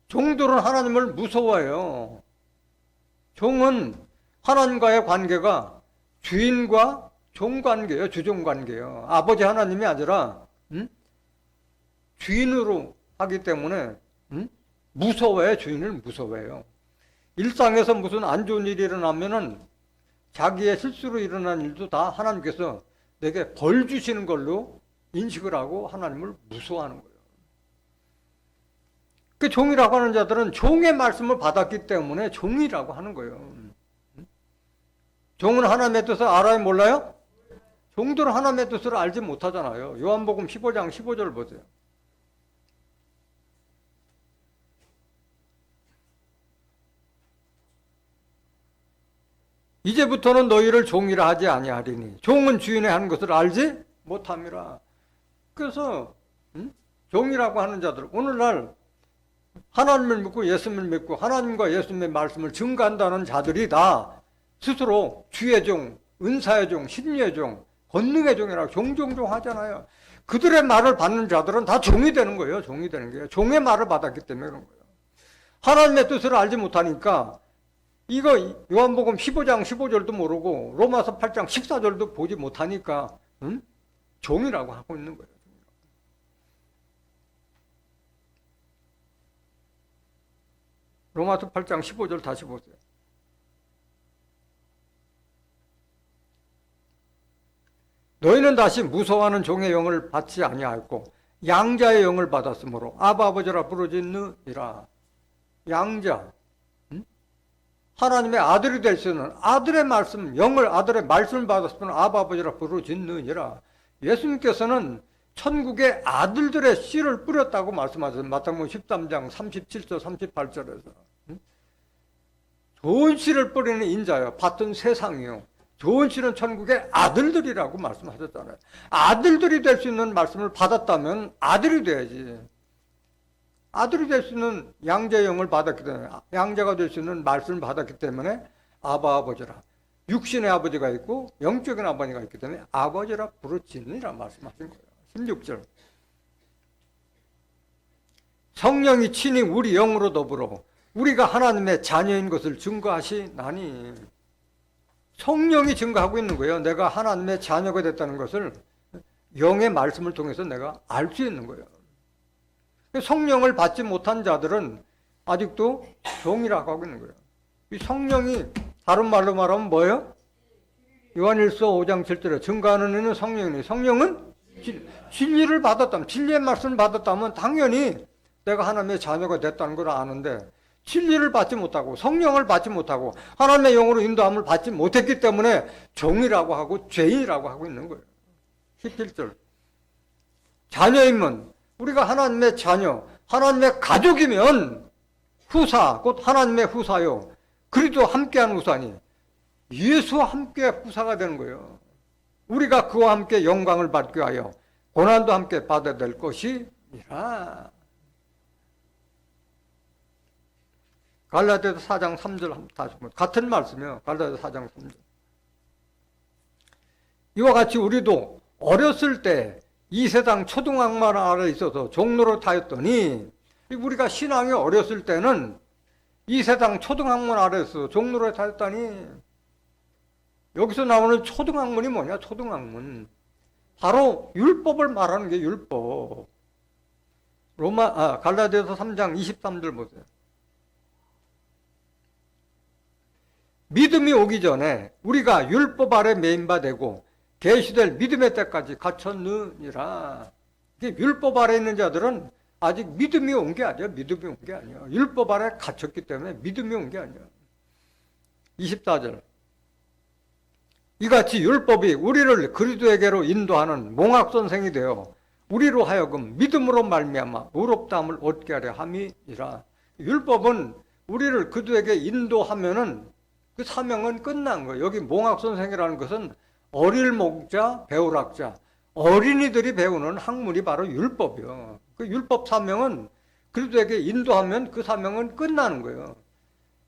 종들은 하나님을 무서워해요. 종은 하나님과의 관계가 주인과 종 관계예요. 주종 관계예요. 아버지 하나님이 아니라 주인으로 하기 때문에 무서워해. 주인을 무서워해요. 일상에서 무슨 안 좋은 일이 일어나면은 자기의 실수로 일어난 일도 다 하나님께서 내게 벌 주시는 걸로 인식을 하고 하나님을 무서워하는 거예요. 그 종이라고 하는 자들은 종의 말씀을 받았기 때문에 종이라고 하는 거예요. 종은 하나님의 뜻을 알아요? 몰라요? 종들은 하나님의 뜻을 알지 못하잖아요. 요한복음 15장 15절 보세요. 이제부터는 너희를 종이라 하지 아니하리니 종은 주인의 하는 것을 알지 못함이라. 그래서 종이라고 하는 자들, 오늘날 하나님을 믿고 예수님을 믿고 하나님과 예수님의 말씀을 증거한다는 자들이 다 스스로 주의 종, 은사의 종, 신유의 종, 권능의 종이라고 종종종 하잖아요. 그들의 말을 받는 자들은 다 종이 되는 거예요. 종이 되는 거예요. 종의 말을 받았기 때문에 그런 거예요. 하나님의 뜻을 알지 못하니까 이거 요한복음 15장 15절도 모르고 로마서 8장 14절도 보지 못하니까 종이라고 하고 있는 거예요. 로마서 8장 15절 다시 보세요. 너희는 다시 무서워하는 종의 영을 받지 아니하였고 양자의 영을 받았으므로 아바 아버지라 부르짖느니라. 양자, 하나님의 아들이 될 수 있는 아들의 말씀, 영을 아들의 말씀을 받았으면 아바 아버지라 부르짖느니라. 예수님께서는 천국의 아들들의 씨를 뿌렸다고 말씀하셨어요. 마태복음 13장 37절 38절에서 좋은 씨를 뿌리는 인자요, 밭은 세상이요, 좋은 씨는 천국의 아들들이라고 말씀하셨잖아요. 아들들이 될 수 있는 말씀을 받았다면 아들이 돼야지. 아들이 될 수 있는 양자의 영을 받았기 때문에, 양자가 될 수 있는 말씀을 받았기 때문에 아바 아버지라. 육신의 아버지가 있고 영적인 아버지가 있기 때문에 아버지라 부르짖느니라 말씀하신 거예요. 16절. 성령이 친히 우리 영으로 더불어 우리가 하나님의 자녀인 것을 증거하시나니. 성령이 증거하고 있는 거예요. 내가 하나님의 자녀가 됐다는 것을 영의 말씀을 통해서 내가 알 수 있는 거예요. 성령을 받지 못한 자들은 아직도 종이라고 하고 있는 거예요. 이 성령이 다른 말로 말하면 뭐예요? 요한일서 5장 7절에 증거하는 이는 성령이니, 성령은 진리를 받았다면, 진리의 말씀을 받았다면 당연히 내가 하나님의 자녀가 됐다는 걸 아는데, 진리를 받지 못하고 성령을 받지 못하고 하나님의 영으로 인도함을 받지 못했기 때문에 종이라고 하고 죄인이라고 하고 있는 거예요. 17절. 자녀이면 우리가 하나님의 자녀, 하나님의 가족이면 후사, 곧 하나님의 후사요. 그리도 함께한 후사니 예수와 함께 후사가 되는 거예요. 우리가 그와 함께 영광을 받기 위하여 고난도 함께 받아야 될 것이니라. 갈라디아서 4장 3절 다시 보면 같은 말씀이요. 갈라디아서 4장 3절. 이와 같이 우리도 어렸을 때 이 세상 초등학만 아래 있어서 종로로 타였더니, 우리가 신앙이 어렸을 때는 이 세상 초등학문 아래서 종로로 타였다니. 여기서 나오는 초등학문이 뭐냐? 초등학문. 바로 율법을 말하는 게 율법. 갈라디아서 3장 23절 보세요. 믿음이 오기 전에 우리가 율법 아래 매인 바 되고 계시될 믿음의 때까지 갇혔느니라. 율법 아래 있는 자들은 아직 믿음이 온 게 아니야. 믿음이 온 게 아니야. 율법 아래 갇혔기 때문에 믿음이 온 게 아니야. 24절. 이같이 율법이 우리를 그리스도에게로 인도하는 몽학선생이 되어 우리로 하여금 믿음으로 말미암아 의롭다함을 얻게 하려 함이니라. 율법은 우리를 그리스도에게 인도하면은 그 사명은 끝난 거예요. 여기 몽학선생이라는 것은 어릴 목자, 배울학자, 어린이들이 배우는 학문이 바로 율법이요. 그 율법 사명은 그리스도에게 인도하면 그 사명은 끝나는 거예요.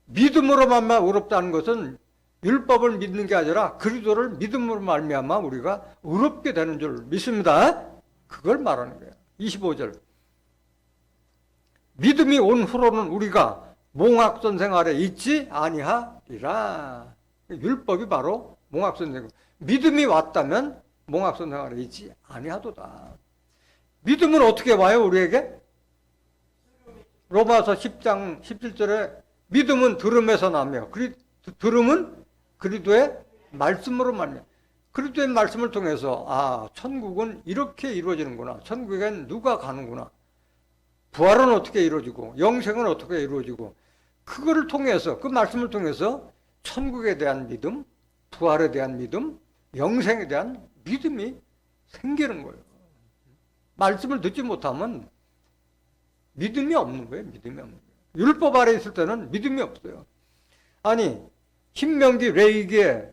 믿음으로만 의롭다는 것은 율법을 믿는 게 아니라 그리스도를 믿음으로 말미암아 우리가 의롭게 되는 줄 믿습니다. 그걸 말하는 거예요. 25절. 믿음이 온 후로는 우리가 몽학선생 아래 있지 아니하리라. 율법이 바로 몽학선생. 믿음이 왔다면 몽학선생 아래 있지 아니하도다. 믿음은 어떻게 와요 우리에게? 로마서 10장 17절에 믿음은 들음에서 나며 들음은 그리스도의 말씀으로 말며, 그리스도의 말씀을 통해서 천국은 이렇게 이루어지는구나. 천국엔 누가 가는구나. 부활은 어떻게 이루어지고 영생은 어떻게 이루어지고, 그거를 통해서, 그 말씀을 통해서 천국에 대한 믿음, 부활에 대한 믿음, 영생에 대한 믿음이 생기는 거예요. 말씀을 듣지 못하면 믿음이 없는 거예요. 믿음이 없는 거예요. 율법 아래 있을 때는 믿음이 없어요. 아니 신명기 레위기에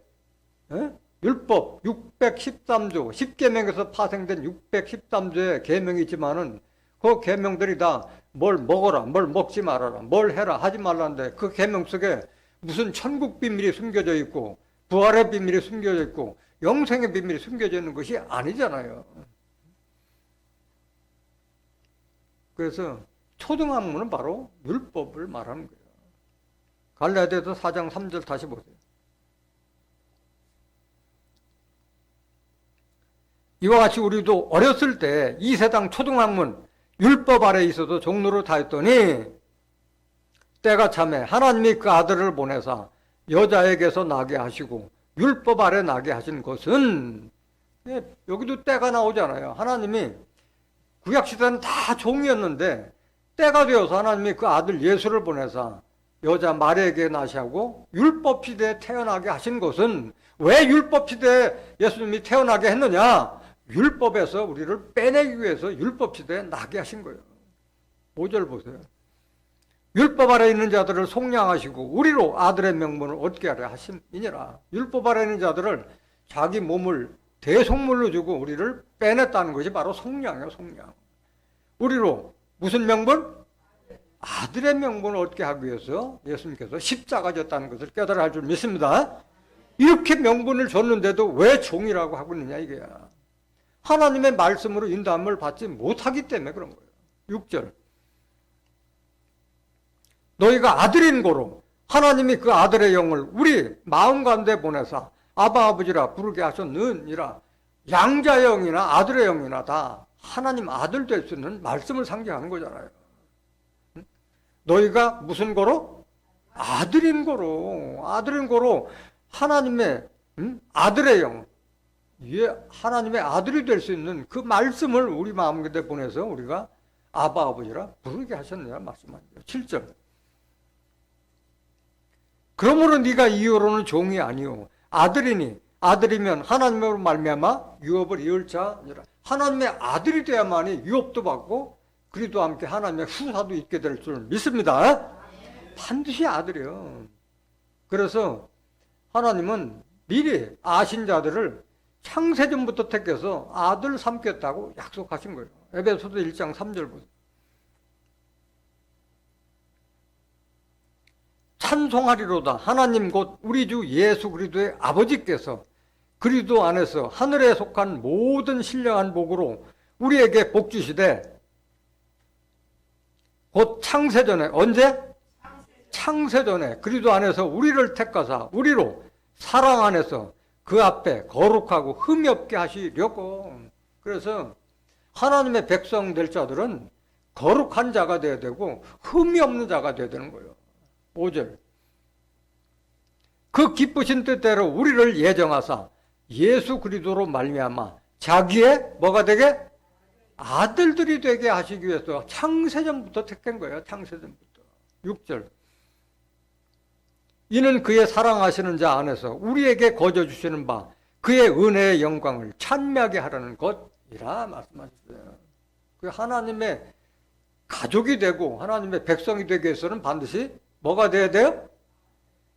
율법 613조 10계명에서 파생된 613조의 계명이 있지만은 그 계명들이 다 뭘 먹어라, 뭘 먹지 말아라, 뭘 해라, 하지 말라는데 그 계명 속에 무슨 천국 비밀이 숨겨져 있고 부활의 비밀이 숨겨져 있고 영생의 비밀이 숨겨져 있는 것이 아니잖아요. 그래서 초등학문은 바로 율법을 말하는 거예요. 갈라디아서 4장 3절 다시 보세요. 이와 같이 우리도 어렸을 때 이 세상 초등학문 율법 아래 있어도 종로로 다했더니 때가 참에 하나님이 그 아들을 보내사 여자에게서 나게 하시고 율법 아래 나게 하신 것은, 여기도 때가 나오잖아요. 하나님이 구약시대는 다 종이었는데 때가 되어서 하나님이 그 아들 예수를 보내사 여자 마리아에게 나게 하고 율법 시대에 태어나게 하신 것은, 왜 율법 시대에 예수님이 태어나게 했느냐? 율법에서 우리를 빼내기 위해서 율법 시대에 나게 하신 거예요. 5절 보세요. 율법 아래 있는 자들을 속량하시고 우리로 아들의 명분을 얻게 하려 하심이니라. 율법 아래 있는 자들을 자기 몸을 대속물로 주고 우리를 빼냈다는 것이 바로 속량이에요. 속량. 우리로 무슨 명분? 아들의 명분을 얻게 하기 위해서 예수님께서 십자가 졌다는 것을 깨달아야 할 줄 믿습니다. 이렇게 명분을 줬는데도 왜 종이라고 하고 있느냐 이거야. 하나님의 말씀으로 인도함을 받지 못하기 때문에 그런 거예요. 6절. 너희가 아들인 고로 하나님이 그 아들의 영을 우리 마음 가운데 보내사 아바 아버지라 부르게 하셨느니라. 양자의 영이나 아들의 영이나 다 하나님 아들 될 수 있는 말씀을 상징하는 거잖아요. 너희가 무슨 고로? 아들인 고로. 아들인 고로 하나님의 아들의 영, 하나님의 아들이 될 수 있는 그 말씀을 우리 마음 가운데 보내서 우리가 아바 아버지라 부르게 하셨느냐 말씀하죠. 7절. 그러므로 네가 이후로는 종이 아니오 아들이니 아들이면 하나님으로 말미암아 유업을 이을 자니라. 하나님의 아들이 돼야만이 유업도 받고 그리도 함께 하나님의 후사도 있게 될 줄 믿습니다. 반드시 아들이요. 그래서 하나님은 미리 아신 자들을 창세전부터 택해서 아들 삼겠다고 약속하신 거예요. 에베소서 1장 3절 보세요. 찬송하리로다. 하나님 곧 우리 주 예수 그리스도의 아버지께서 그리스도 안에서 하늘에 속한 모든 신령한 복으로 우리에게 복 주시되 곧 창세전에 언제? 창세전에 그리스도 안에서 우리를 택하사 우리로 사랑 안에서 그 앞에 거룩하고 흠이 없게 하시려고. 그래서 하나님의 백성 될 자들은 거룩한 자가 되어야 되고 흠이 없는 자가 되어야 되는 거예요. 5절. 그 기쁘신 뜻대로 우리를 예정하사 예수 그리스도로 말미암아 자기의 뭐가 되게? 아들들이 되게 하시기 위해서 창세전부터 택한 거예요. 창세전부터. 6절. 이는 그의 사랑하시는 자 안에서 우리에게 거저 주시는 바 그의 은혜의 영광을 찬미하게 하라는 것이라 말씀하셨어요. 그 하나님의 가족이 되고 하나님의 백성이 되기 위해서는 반드시 뭐가 돼야 돼요?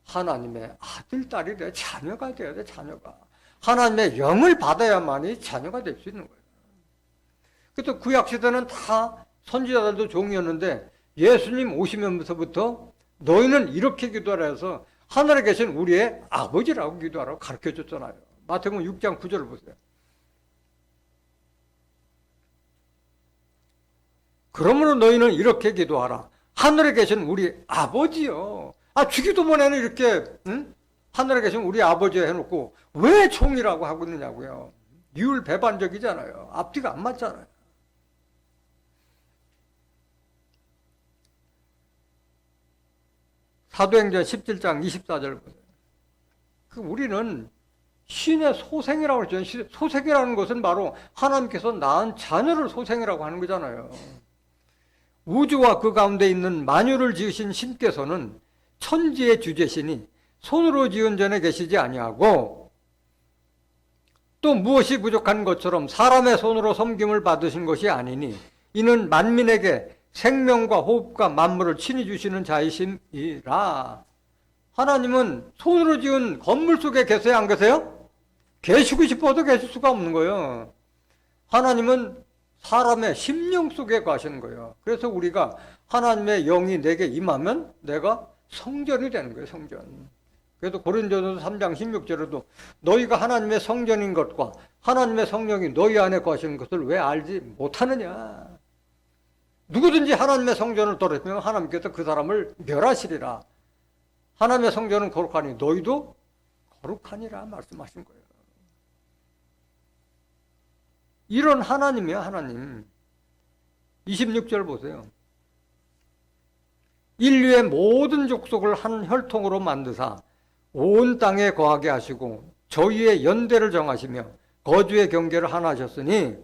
하나님의 아들, 딸이 돼야 자녀가 돼야 돼. 자녀가. 하나님의 영을 받아야만이 자녀가 될 수 있는 거예요. 그래서 구약시대는 다 선지자들도 종이었는데 예수님 오시면서부터 너희는 이렇게 기도하라 해서 하늘에 계신 우리의 아버지라고 기도하라고 가르쳐줬잖아요. 마태복음 6장 9절을 보세요. 그러므로 너희는 이렇게 기도하라. 하늘에 계신 우리 아버지요. 주기도문에는 이렇게 하늘에 계신 우리 아버지 해놓고 왜 종이라고 하고 있느냐고요. 이율배반적이잖아요. 앞뒤가 안 맞잖아요. 사도행전 17장 24절 보세요. 우리는 신의 소생이라고 그러죠. 소생이라는 것은 바로 하나님께서 낳은 자녀를 소생이라고 하는 거잖아요. 우주와 그 가운데 있는 만유를 지으신 신께서는 천지의 주제시니 손으로 지은 전에 계시지 아니하고 또 무엇이 부족한 것처럼 사람의 손으로 섬김을 받으신 것이 아니니 이는 만민에게 생명과 호흡과 만물을 친히 주시는 자이심이라. 하나님은 손으로 지은 건물 속에 계세요? 안 계세요? 계시고 싶어도 계실 수가 없는 거예요. 하나님은 사람의 심령 속에 가시는 거예요. 그래서 우리가 하나님의 영이 내게 임하면 내가 성전이 되는 거예요. 성전. 그래도 고린도전서 3장 16절에도 너희가 하나님의 성전인 것과 하나님의 성령이 너희 안에 거하시는 것을 왜 알지 못하느냐. 누구든지 하나님의 성전을 더럽히면 하나님께서 그 사람을 멸하시리라. 하나님의 성전은 거룩하니 너희도 거룩하니라 말씀하신 거예요. 이런 하나님이에요. 하나님. 26절 보세요. 인류의 모든 족속을 한 혈통으로 만드사 온 땅에 거하게 하시고 저희의 연대를 정하시며 거주의 경계를 하나 하셨으니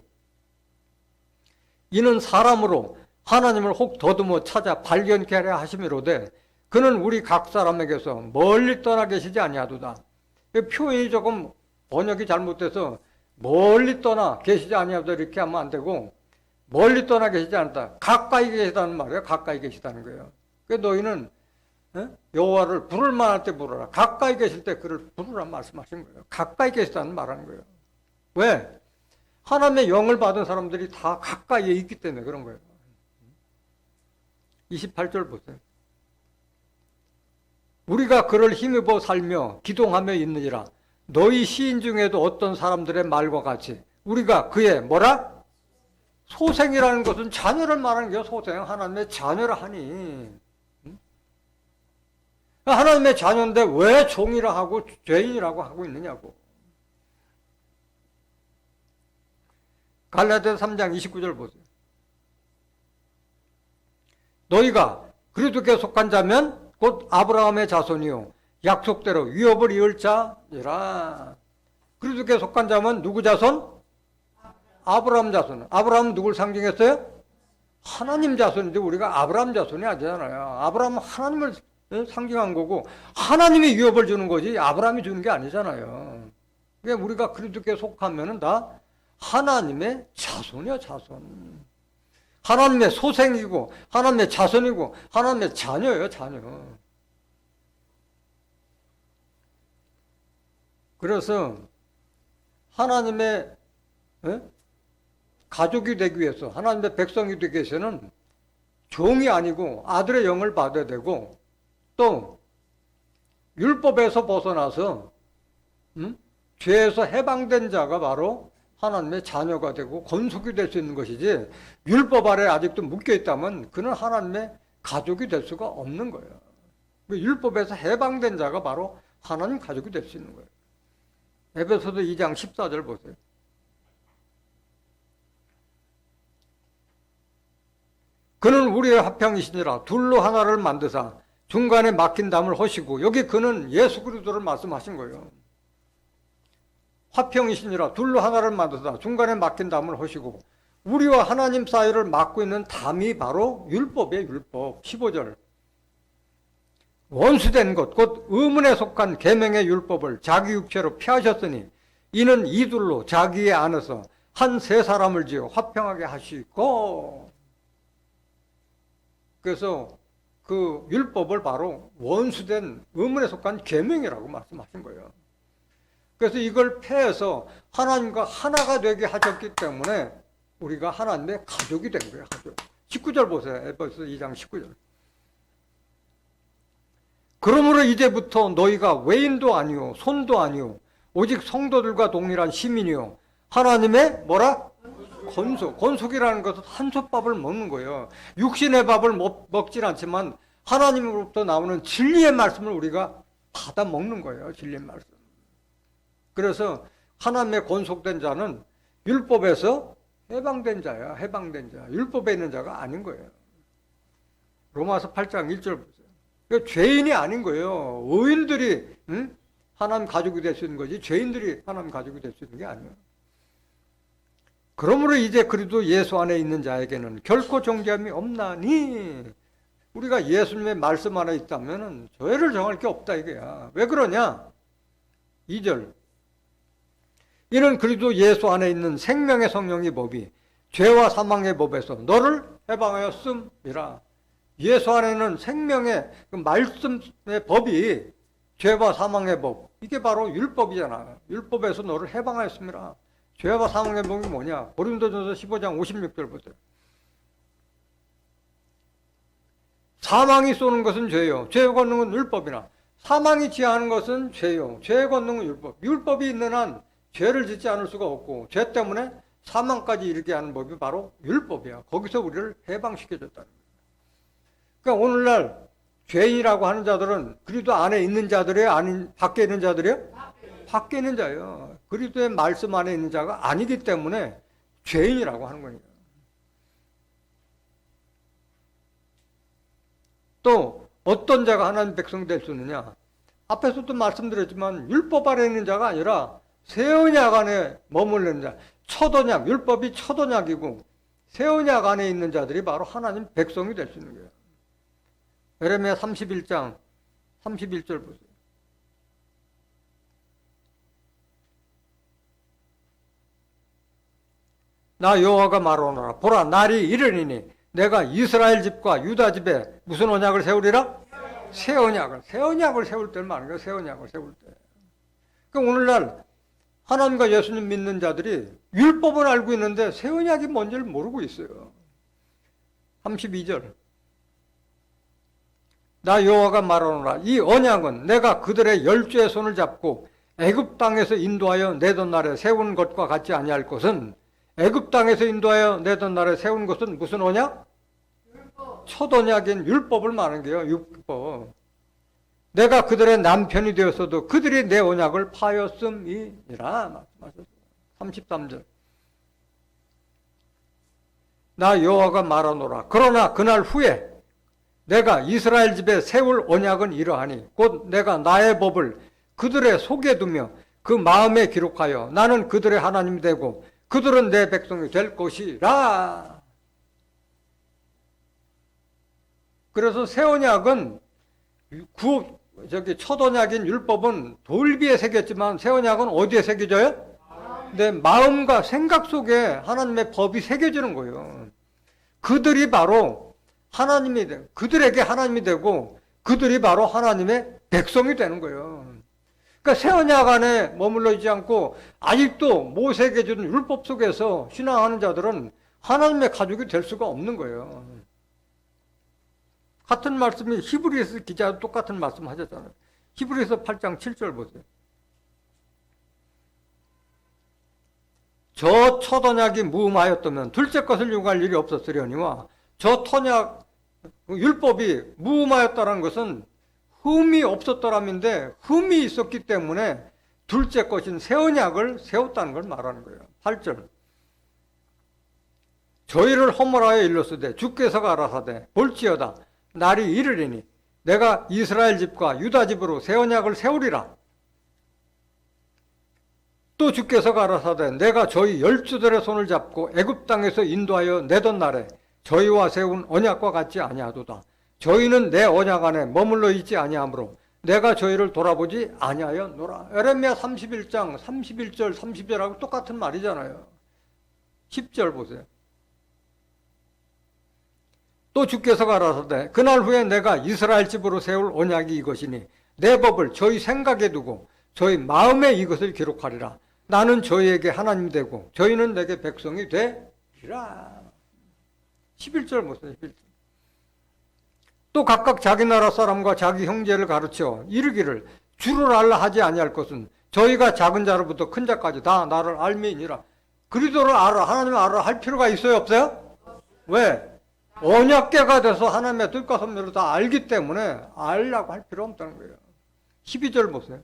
이는 사람으로 하나님을 혹 더듬어 찾아 발견케 하려 하심이로되 그는 우리 각 사람에게서 멀리 떠나 계시지 아니하도다. 표현이 조금 번역이 잘못돼서 멀리 떠나 계시지 아니하도다 이렇게 하면 안 되고 멀리 떠나 계시지 않다. 가까이 계시다는 말이에요. 가까이 계시다는 거예요. 그 너희는 여호와를 부를 만할 때 부르라. 가까이 계실 때 그를 부르라 말씀하신 거예요. 가까이 계시다는 말하는 거예요. 왜? 하나님의 영을 받은 사람들이 다 가까이에 있기 때문에 그런 거예요. 28절 보세요. 우리가 그를 힘입어 살며 기동하며 있느니라. 너희 시인 중에도 어떤 사람들의 말과 같이 우리가 그의 뭐라? 소생이라는 것은 자녀를 말하는 거예요. 소생. 하나님의 자녀라 하니. 하나님의 자녀인데 왜 종이라 하고 죄인이라고 하고 있느냐고. 갈라디아서 3장 29절 보세요. 너희가 그리스도께 속한 자면 곧 아브라함의 자손이요 약속대로 위업을 이을 자니라. 그리스도께 속한 자면 누구 자손? 아브라함 자손. 아브라함은 누굴 상징했어요? 하나님 자손인데 우리가 아브라함 자손이 아니잖아요. 아브라함은 하나님을 상징한 거고 하나님이 위업을 주는 거지 아브라함이 주는 게 아니잖아요. 그러니까 우리가 그리스도께 속하면은 다 하나님의 자손이야, 자손. 하나님의 소생이고 하나님의 자손이고 하나님의 자녀예요, 자녀. 그래서 하나님의 가족이 되기 위해서 하나님의 백성이 되기 위해서는 종이 아니고 아들의 영을 받아야 되고 또 율법에서 벗어나서 죄에서 해방된 자가 바로 하나님의 자녀가 되고 건속이 될 수 있는 것이지 율법 아래 아직도 묶여 있다면 그는 하나님의 가족이 될 수가 없는 거예요. 율법에서 해방된 자가 바로 하나님 가족이 될 수 있는 거예요. 에베소서 2장 14절 보세요. 그는 우리의 화평이시니라. 둘로 하나를 만드사 중간에 막힌 담을 허시고, 여기 그는 예수 그리스도를 말씀하신 거예요. 화평이시니라. 둘로 하나를 만드사 중간에 막힌 담을 허시고, 우리와 하나님 사이를 막고 있는 담이 바로 율법이에요. 율법. 15절. 원수된 것 곧 의문에 속한 계명의 율법을 자기 육체로 피하셨으니 이는 이둘로 자기의 안에서 한 세 사람을 지어 화평하게 하시고. 그래서 그 율법을 바로 원수된 의문에 속한 계명이라고 말씀하신 거예요. 그래서 이걸 폐해서 하나님과 하나가 되게 하셨기 때문에 우리가 하나님의 가족이 된 거예요. 가족. 19절 보세요. 에베소서 2장 19절. 그러므로 이제부터 너희가 외인도 아니요 손도 아니요 오직 성도들과 동일한 시민이요 하나님의 뭐라? 건속이라는 것은 한솥밥을 먹는 거예요. 육신의 밥을 먹진 않지만 하나님으로부터 나오는 진리의 말씀을 우리가 받아 먹는 거예요. 진리의 말씀. 그래서 하나님의 건속된 자는 율법에서 해방된 자야. 해방된 자. 율법에 있는 자가 아닌 거예요. 로마서 8장 1절 보세요. 그러니까 죄인이 아닌 거예요. 의인들이 하나님 가족이 될 수 있는 거지 죄인들이 하나님 가족이 될 수 있는 게 아니에요. 그러므로 이제 그리도 예수 안에 있는 자에게는 결코 정죄함이 없나니, 우리가 예수님의 말씀 안에 있다면 죄를 정할 게 없다 이거야. 왜 그러냐? 2절. 이는 그리도 예수 안에 있는 생명의 성령의 법이 죄와 사망의 법에서 너를 해방하였음이라. 예수 안에는 생명의 그 말씀의 법이 죄와 사망의 법, 이게 바로 율법이잖아. 율법에서 너를 해방하였음이라. 죄와 사망의 법이 뭐냐? 고린도전서 15장 56절 보세요. 사망이 쏘는 것은 죄요. 죄의 권능은 율법이나 사망이 지하는 것은 죄요. 죄의 권능은 율법. 율법이 있는 한 죄를 짓지 않을 수가 없고 죄 때문에 사망까지 이르게 하는 법이 바로 율법이야. 거기서 우리를 해방시켜줬다는 거예요. 그러니까 오늘날 죄인이라고 하는 자들은 그리스도 안에 있는 자들이에요? 아닌 밖에 있는 자들이에요? 밖에 있는 자예요. 그리스도의 말씀 안에 있는 자가 아니기 때문에 죄인이라고 하는 거니까. 또 어떤 자가 하나님 백성 될 수 있느냐? 앞에서도 말씀드렸지만 율법 아래 있는 자가 아니라 새 언약 안에 머무르는 자. 첫 언약, 율법이 첫 언약이고 새 언약 안에 있는 자들이 바로 하나님 백성이 될 수 있는 거예요. 예레미야 31장 31절 보세요. 나 여호와가 말하노라. 보라, 날이 이르리니 내가 이스라엘 집과 유다 집에 무슨 언약을 세우리라? 새 언약을 세울 때를 말하는 거예요. 새 언약을 세울 때. 그러니까 오늘날 하나님과 예수님 믿는 자들이 율법은 알고 있는데 새 언약이 뭔지를 모르고 있어요. 32절. 나 여호와가 말하노라. 이 언약은 내가 그들의 열조의 손을 잡고 애굽 땅에서 인도하여 내던 날에 세운 것과 같지 아니할 것은, 애굽 땅에서 인도하여 내던 날에 세운 것은 무슨 언약? 첫 언약인 율법을 말하는 거예요. 율법. 내가 그들의 남편이 되었어도 그들이 내 언약을 파였음이니라 말씀하셨어요. 33절. 나 여호와가 말하노라. 그러나 그날 후에 내가 이스라엘 집에 세울 언약은 이러하니 곧 내가 나의 법을 그들의 속에 두며 그 마음에 기록하여 나는 그들의 하나님이 되고 그들은 내 백성이 될 것이라. 그래서 새 언약은 첫 언약인 율법은 돌 위에 새겼지만 새 언약은 어디에 새겨져요? 내 마음과 생각 속에 하나님의 법이 새겨지는 거예요. 그들이 바로 하나님이 되고, 그들에게 하나님이 되고 그들이 바로 하나님의 백성이 되는 거예요. 그러니까 새 언약 안에 머물러 있지 않고 아직도 못 새겨진 율법 속에서 신앙하는 자들은 하나님의 가족이 될 수가 없는 거예요. 같은 말씀이 히브리서 기자도 똑같은 말씀 하셨잖아요. 히브리서 8장 7절 보세요. 저 첫 언약이 무음하였다면 둘째 것을 요구할 일이 없었으려니와 저 언약 율법이 무음하였다는 것은 흠이 없었더라는데 흠이 있었기 때문에 둘째 것인 새 언약을 세웠다는 걸 말하는 거예요. 8절. 저희를 허물하여 일렀으되 주께서 가라사대 볼지어다 날이 이르리니 내가 이스라엘 집과 유다 집으로 새 언약을 세우리라. 또 주께서 가라사대 내가 저희 열조들의 손을 잡고 애굽 땅에서 인도하여 내던 날에 저희와 세운 언약과 같지 아니하도다. 저희는 내 언약 안에 머물러 있지 아니하므로 내가 저희를 돌아보지 아니하였노라. 에레미야 31장 31절 30절하고 똑같은 말이잖아요. 10절 보세요. 또 주께서 가라사대 그날 후에 내가 이스라엘 집으로 세울 언약이 이것이니 내 법을 저희 생각에 두고 저희 마음에 이것을 기록하리라. 나는 저희에게 하나님이 되고 저희는 내게 백성이 되리라. 11절 보세요. 11절. 또 각각 자기 나라 사람과 자기 형제를 가르쳐 이르기를 주를 알라 하지 아니할 것은 저희가 작은 자로부터 큰 자까지 다 나를 알미니라. 그리스도를 알아, 하나님을 알아 할 필요가 있어요, 없어요? 왜? 언약궤가 돼서 하나님의 뜻과 섭리를 다 알기 때문에 알라고 할 필요 없다는 거예요. 12절 보세요.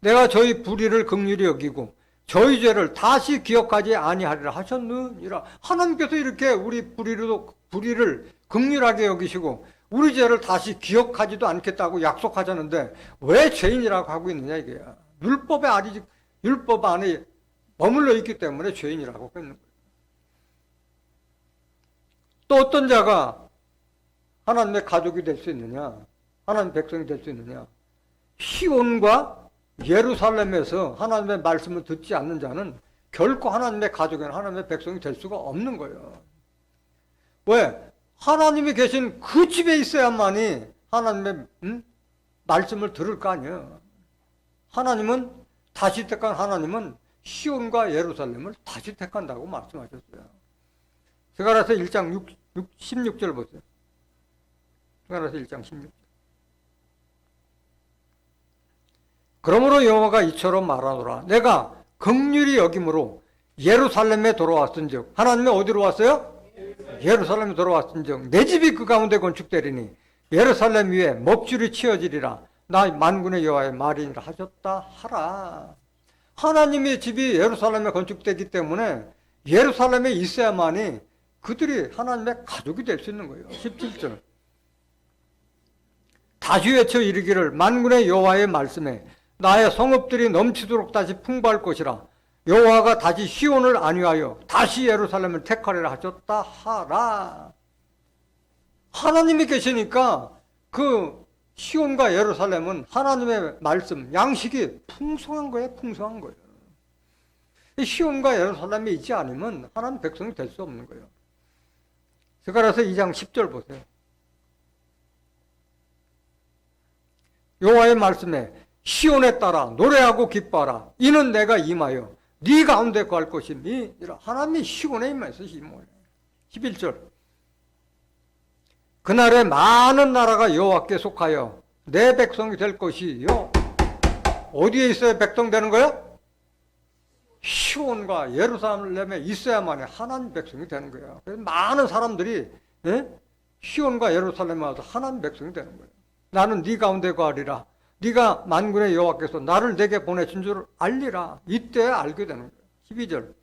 내가 저희 불의를 긍휼히 여기고 저희 죄를 다시 기억하지 아니하리라 하셨느니라. 하나님께서 이렇게 우리 불의를 긍휼하게 여기시고 우리 죄를 다시 기억하지도 않겠다고 약속하셨는데 왜 죄인이라고 하고 있느냐 이게야. 율법 안에 머물러 있기 때문에 죄인이라고 하고 있는 거예요. 또 어떤 자가 하나님의 가족이 될 수 있느냐? 하나님의 백성이 될 수 있느냐? 시온과 예루살렘에서 하나님의 말씀을 듣지 않는 자는 결코 하나님의 가족이나 하나님의 백성이 될 수가 없는 거예요. 왜? 하나님이 계신 그 집에 있어야만이 하나님의 말씀을 들을 거 아니에요. 다시 택한 하나님은 시온과 예루살렘을 다시 택한다고 말씀하셨어요. 스가랴서 1장 16절 보세요. 스가랴서 1장 16절. 그러므로 여호와가 이처럼 말하노라. 내가 긍휼히 여김으로 예루살렘에 돌아왔은즉, 하나님이 어디로 왔어요? 예루살렘에 돌아왔은즉 내 집이 그 가운데 건축되리니 예루살렘 위에 먹줄이 치어지리라. 나 만군의 여호와의 말이니라 하셨다 하라. 하나님의 집이 예루살렘에 건축되기 때문에 예루살렘에 있어야만이 그들이 하나님의 가족이 될 수 있는 거예요. 17절. 다시 외쳐 이르기를 만군의 여호와의 말씀에 나의 성읍들이 넘치도록 다시 풍부할 것이라. 여호와가 다시 시온을 안위하여 다시 예루살렘을 택하리라 하셨다 하라. 하나님이 계시니까 그 시온과 예루살렘은 하나님의 말씀, 양식이 풍성한 거예요. 풍성한 거예요. 시온과 예루살렘이 있지 않으면 하나님 백성이 될 수 없는 거예요. 스가랴서 2장 10절 보세요. 여호와의 말씀에 시온에 따라 노래하고 기뻐하라. 이는 내가 임하여 네 가운데 거할 것이니. 하나님이 시온에 임하여서 임하여. 11절. 그날에 많은 나라가 여호와께 속하여 내 백성이 될 것이요. 어디에 있어야 백성 되는 거야? 시온과 예루살렘에 있어야만 하나님 백성이 되는 거야. 그래서 많은 사람들이 시온과 예루살렘에 와서 하나님 백성이 되는 거예요. 나는 네 가운데 거하리라. 네가 만군의 여호와께서 나를 내게 보내신 줄 알리라. 이때 알게 되는 거예요. 12절.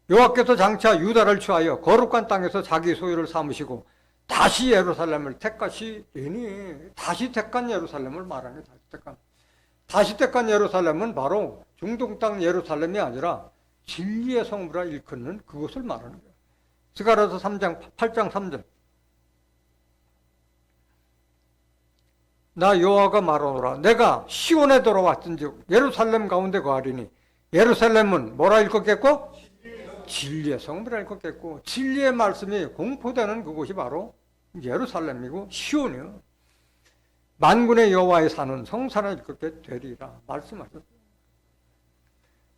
여호와께서 장차 유다를 취하여 거룩한 땅에서 자기 소유를 삼으시고 다시 예루살렘을 택하시리니. 다시 택한 예루살렘을 말하는 거예요. 다시 택한 예루살렘은 바로 중동 땅 예루살렘이 아니라 진리의 성부라 일컫는 그것을 말하는 거예요. 스가랴서 8장 3절. 나 여호와가 말하노라. 내가 시온에 돌아왔은즉 예루살렘 가운데 거하리니. 예루살렘은 뭐라 읽었겠고? 진리의 성부라 읽었겠고, 진리의 말씀이 공포되는 그곳이 바로 예루살렘이고 시온이요. 만군의 여호와의 산은 성산에 읽게 되리라 말씀하셨어요.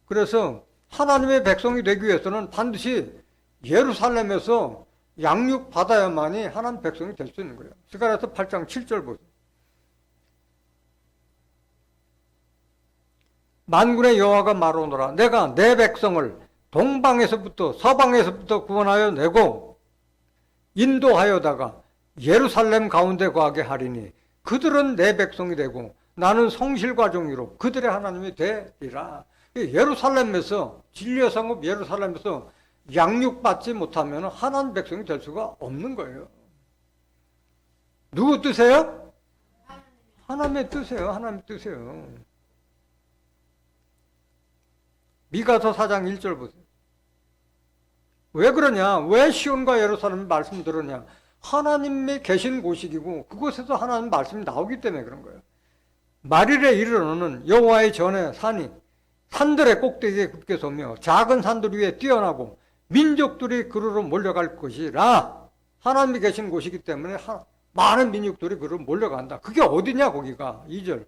그래서 하나님의 백성이 되기 위해서는 반드시 예루살렘에서 양육받아야만이 하나님 백성이 될 수 있는 거예요. 스가랴서 8장 7절 보세요. 만군의 여호와가 말하노라. 내가 내 백성을 동방에서부터 서방에서부터 구원하여 내고 인도하여다가 예루살렘 가운데 거하게 하리니 그들은 내 백성이 되고 나는 성실과 정의로 그들의 하나님이 되리라. 예루살렘에서 진리의 성읍 예루살렘에서 양육받지 못하면 하나님 백성이 될 수가 없는 거예요. 누구 뜻이에요? 하나님의 뜻이에요. 하나님의 뜻이에요. 미가서 4장 1절 보세요. 왜 그러냐? 왜 시온과 예루살렘 말씀 들으냐? 하나님이 계신 곳이고 그곳에서 하나님 말씀이 나오기 때문에 그런 거예요. 말일에 이르러는 여호와의 전에 산이 산들의 꼭대기에 굳게 서며 작은 산들 위에 뛰어나고 민족들이 그리로 몰려갈 것이라. 하나님이 계신 곳이기 때문에 많은 민족들이 그리로 몰려간다. 그게 어디냐 거기가. 2절.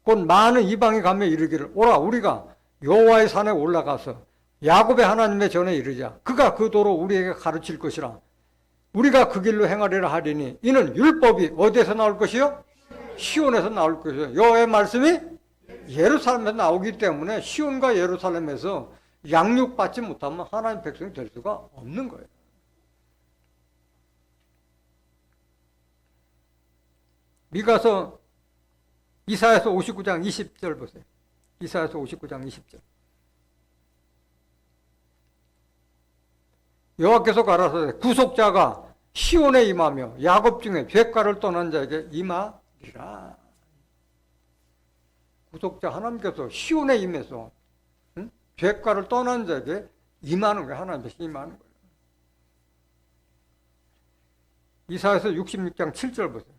곧 많은 이방이 가며 이르기를 오라 우리가 여호와의 산에 올라가서 야곱의 하나님의 전에 이르자. 그가 그 도로 우리에게 가르칠 것이라. 우리가 그 길로 행하리라 하리니 이는 율법이 어디에서 나올 것이요? 시온에서 나올 것이요. 여호와의 말씀이 예루살렘에서 나오기 때문에 시온과 예루살렘에서 양육받지 못하면 하나님 백성이 될 수가 없는 거예요. 미가서 이사야서 59장 20절 보세요. 이사야서 59장 20절. 여호와께서 가라사대 구속자가 시온에 임하며 야곱 중에 죄가를 떠난 자에게 임하리라. 구속자 하나님께서 시온에 임해서 죄가를 떠난 자에게 임하는 거예요. 하나님께서 임하는 거예요. 이사야서 66장 7절 보세요.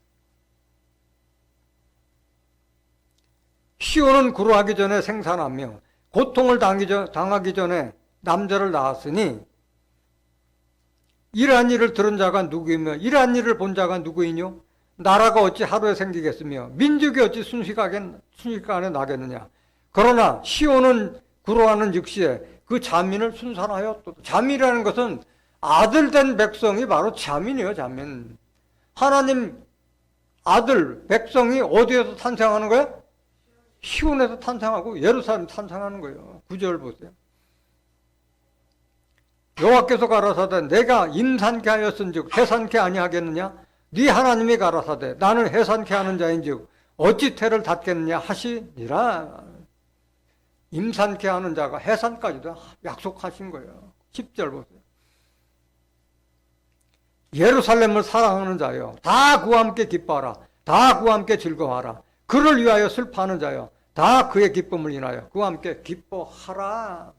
시온은 구루하기 전에 생산하며 고통을 당하기 전에 남자를 낳았으니 이러한 일을 들은 자가 누구이며 이러한 일을 본 자가 누구이뇨? 나라가 어찌 하루에 생기겠으며 민족이 어찌 순식간에 나겠느냐? 그러나 시온은 구루하는 즉시에 그 자민을 순산하였다. 자민이라는 것은 아들 된 백성이 바로 자민이에요. 자민. 하나님 아들 백성이 어디에서 탄생하는 거예요? 시온에서 탄생하고 예루살렘 탄생하는 거예요. 9절 보세요. 여호와께서 가라사대 내가 임산케 하였은즉 해산케 아니하겠느냐? 네 하나님이 가라사대 나는 해산케 하는 자인즉 어찌 태를 닫겠느냐 하시니라. 임산케 하는 자가 해산까지도 약속하신 거예요. 10절 보세요. 예루살렘을 사랑하는 자여 다 그와 함께 기뻐하라. 다 그와 함께 즐거워하라. 그를 위하여 슬퍼하는 자여 다 그의 기쁨을 인하여 그와 함께 기뻐하라.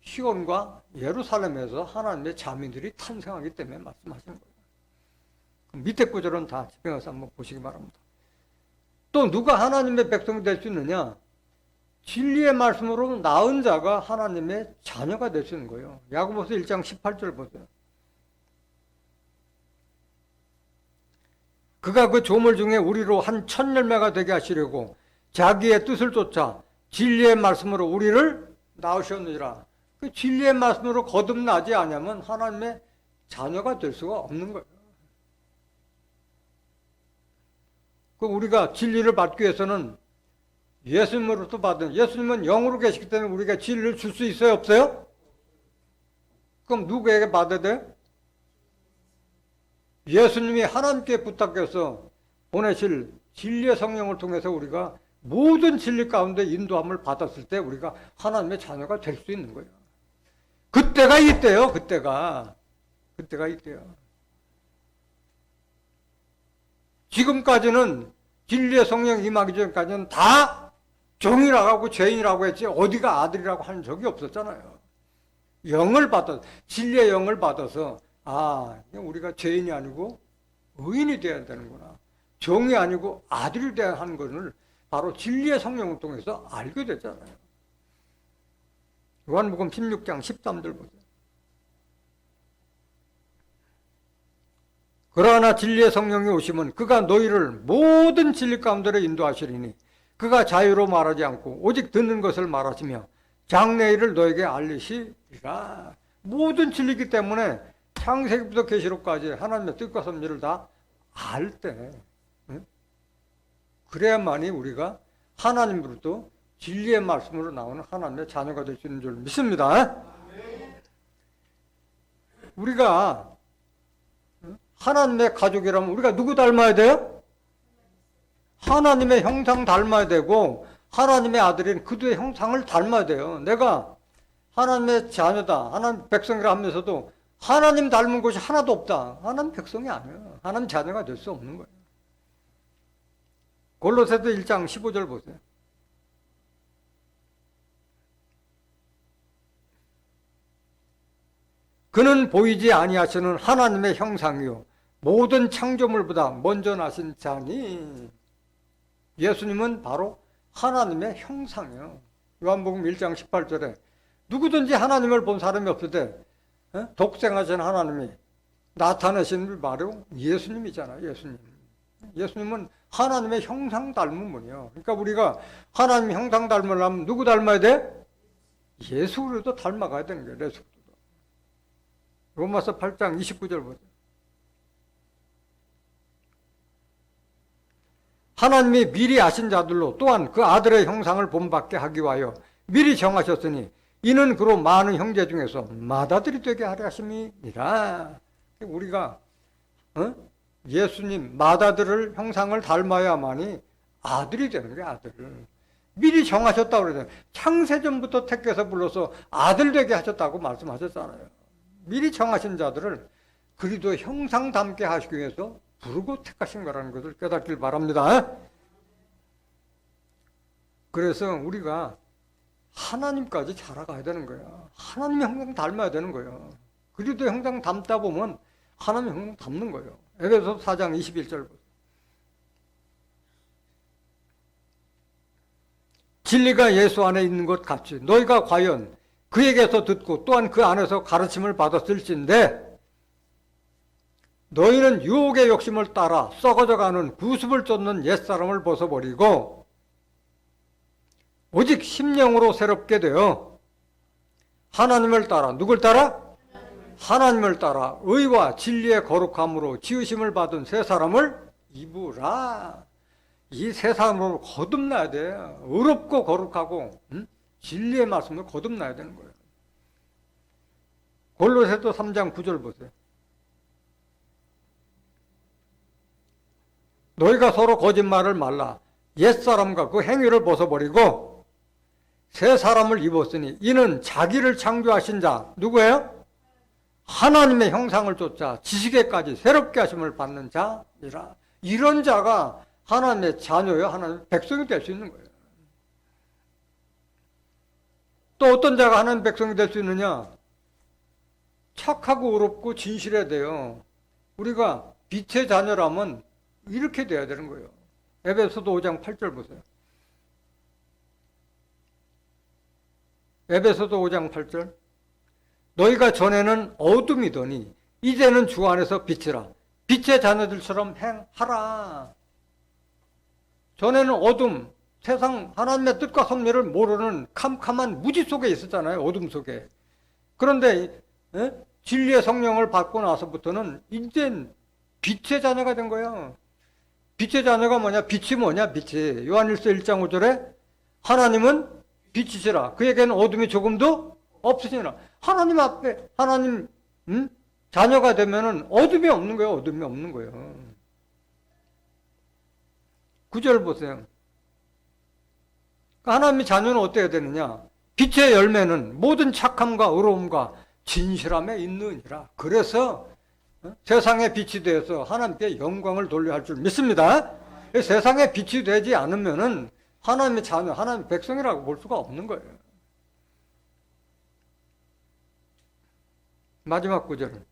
시온과 예루살렘에서 하나님의 자민들이 탄생하기 때문에 말씀하시는 거예요. 밑에 구절은 다 집중해서 한번 보시기 바랍니다. 또 누가 하나님의 백성이 될 수 있느냐? 진리의 말씀으로 낳은 자가 하나님의 자녀가 될 수 있는 거예요. 야고보서 1장 18절 보세요. 그가 그 조물 중에 우리로 한 천 열매가 되게 하시려고 자기의 뜻을 쫓아 진리의 말씀으로 우리를 낳으셨느니라. 그 진리의 말씀으로 거듭나지 않으면 하나님의 자녀가 될 수가 없는 거예요. 그 우리가 진리를 받기 위해서는 예수님으로부터 받은, 예수님은 영으로 계시기 때문에 우리가 진리를 줄 수 있어요, 없어요? 그럼 누구에게 받아야 돼요? 예수님이 하나님께 부탁해서 보내실 진리의 성령을 통해서 우리가 모든 진리 가운데 인도함을 받았을 때 우리가 하나님의 자녀가 될 수 있는 거예요. 그때가 있대요, 그때가 있대요. 지금까지는 진리의 성령 임하기 전까지는 다 종이라고 하고 죄인이라고 했지 어디가 아들이라고 하는 적이 없었잖아요. 영을 받아서, 진리의 영을 받아서 우리가 죄인이 아니고 의인이 되어야 되는구나. 종이 아니고 아들이 되어야 하는 것을 바로 진리의 성령을 통해서 알게 됐잖아요. 요한복음 16장 13절 보세요. 그러나 진리의 성령이 오시면 그가 너희를 모든 진리 가운데로 인도하시리니 그가 자유로 말하지 않고 오직 듣는 것을 말하시며 장래일을 너에게 알리시리라. 모든 진리이기 때문에 창세기부터 계시록까지 하나님의 뜻과 섭리를 다 알 때, 그래야만이 우리가 하나님으로부터 진리의 말씀으로 나오는 하나님의 자녀가 될 수 있는 줄 믿습니다. 우리가 하나님의 가족이라면 우리가 누구 닮아야 돼요? 하나님의 형상 닮아야 되고 하나님의 아들인 그들의 형상을 닮아야 돼요. 내가 하나님의 자녀다, 하나님 백성이라 하면서도 하나님 닮은 것이 하나도 없다. 하나님 백성이 아니에요. 하나님 자녀가 될 수 없는 거예요. 골로새서 1장 15절 보세요. 그는 보이지 아니하시는 하나님의 형상이요 모든 창조물보다 먼저 나신 자니. 예수님은 바로 하나님의 형상이에요. 요한복음 1장 18절에 누구든지 하나님을 본 사람이 없을 때 독생하신 하나님이 나타내신 분이 바로 예수님이잖아요. 예수님은 하나님의 형상 닮은 분이에요. 그러니까 우리가 하나님 형상 닮으려면 누구 닮아야 돼? 예수 그리스도 닮아가야 되는 거예요. 예수 그리스도. 로마서 8장 29절 보세요. 하나님이 미리 아신 자들로 또한 그 아들의 형상을 본받게 하기 위하여 미리 정하셨으니 이는 그로 많은 형제 중에서 맏아들이 되게 하려 하심이니라. 우리가 예수님 맏아들을 형상을 닮아야만이 아들이 되는 거야. 아들을 미리 정하셨다고 그러잖아요. 창세전부터 택해서 불러서 아들 되게 하셨다고 말씀하셨잖아요. 미리 정하신 자들을 그리스도의 형상 닮게 하시기 위해서 부르고 택하신 거라는 것을 깨닫길 바랍니다. 그래서 우리가 하나님까지 자라가야 되는 거야. 하나님의 형상 닮아야 되는 거예요. 그리스도의 형상 닮다 보면 하나님의 형상 닮는 거예요. 에베소서 4장 21절 보세요. 진리가 예수 안에 있는 것 같이 너희가 과연 그에게서 듣고 또한 그 안에서 가르침을 받았을진데 너희는 유혹의 욕심을 따라 썩어져가는 구습을 쫓는 옛사람을 벗어버리고 오직 심령으로 새롭게 되어 하나님을 따라 누굴 따라? 하나님을 따라 의와 진리의 거룩함으로 지으심을 받은 새 사람을 입으라. 이 새 사람으로 거듭나야 돼. 의롭고 거룩하고 진리의 말씀으로 거듭나야 되는 거예요. 골로새서 3장 9절 보세요. 너희가 서로 거짓말을 말라. 옛사람과 그 행위를 벗어버리고 새 사람을 입었으니 이는 자기를 창조하신 자 누구예요? 하나님의 형상을 쫓아 지식에까지 새롭게 하심을 받는 자이라. 이런 자가 하나님의 자녀요, 하나님의 백성이 될 수 있는 거예요. 또 어떤 자가 하나님의 백성이 될 수 있느냐? 착하고 의롭고 진실해야 돼요. 우리가 빛의 자녀라면 이렇게 돼야 되는 거예요. 에베소서 5장 8절 보세요. 에베소서 5장 8절. 너희가 전에는 어둠이더니 이제는 주 안에서 빛이라. 빛의 자녀들처럼 행하라. 전에는 어둠, 세상 하나님의 뜻과 섭리를 모르는 캄캄한 무지 속에 있었잖아요. 어둠 속에. 그런데 진리의 성령을 받고 나서부터는 이젠 빛의 자녀가 된 거예요. 빛의 자녀가 뭐냐? 빛이 뭐냐? 빛이. 요한일서 1장 5절에 하나님은 빛이시라. 그에게는 어둠이 조금도 없으시니라. 하나님 앞에 하나님 자녀가 되면은 어둠이 없는 거예요. 어둠이 없는 거예요. 9절 보세요. 하나님의 자녀는 어때야 되느냐? 빛의 열매는 모든 착함과 의로움과 진실함에 있느니라. 그래서 세상의 빛이 되어서 하나님께 영광을 돌려야 할 줄 믿습니다. 세상의 빛이 되지 않으면은 하나님의 자녀, 하나님의 백성이라고 볼 수가 없는 거예요. 마지막 구절은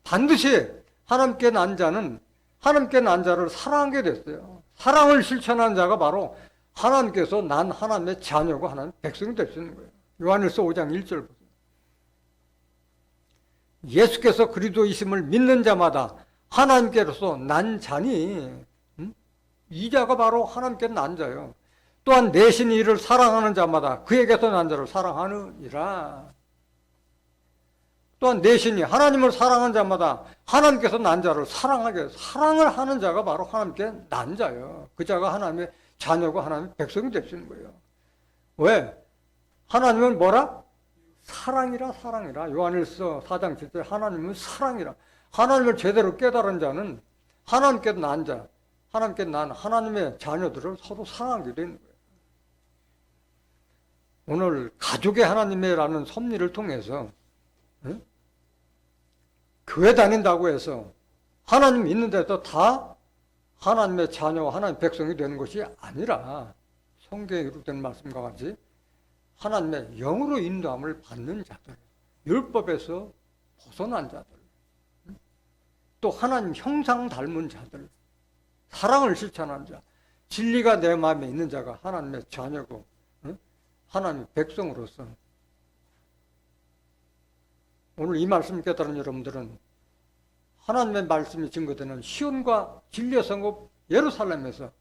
반드시 하나님께 난 자는 하나님께 난 자를 사랑하게 됐어요. 사랑을 실천한 자가 바로 하나님께서 난 하나님의 자녀고 하나님의 백성이 될 수 있는 거예요. 요한일서 5장 1절 보세요. 예수께서 그리스도이심을 믿는 자마다 하나님께로서 난 자니 이 자가 바로 하나님께 난 자예요. 또한 내신 이를 사랑하는 자마다 그에게서 난 자를 사랑하느니라. 또한 내신이 하나님을 사랑하는 자마다 하나님께서 난 자를 사랑하게 사랑을 하는 자가 바로 하나님께 난 자예요. 그 자가 하나님의 자녀고 하나님의 백성이 될 수 있는 거예요. 왜? 하나님은 뭐라? 사랑이라 사랑이라. 요한일서 4장 7절 하나님은 사랑이라. 하나님을 제대로 깨달은 자는 하나님께 난 자, 하나님께 난 하나님의 자녀들을 서로 사랑하게 되는 거예요. 오늘 가족의 하나님이라는 섭리를 통해서 교회 다닌다고 해서 하나님 있는 데도 다 하나님의 자녀와 하나님의 백성이 되는 것이 아니라 성경에 기록된 말씀과 같이 하나님의 영으로 인도함을 받는 자들, 율법에서 벗어난 자들, 또 하나님 형상 닮은 자들, 사랑을 실천하는 자, 진리가 내 마음에 있는 자가 하나님의 자녀고 하나님의 백성으로서 오늘 이 말씀 깨달은 여러분들은 하나님의 말씀이 증거되는 시온과 진리의 성읍 예루살렘에서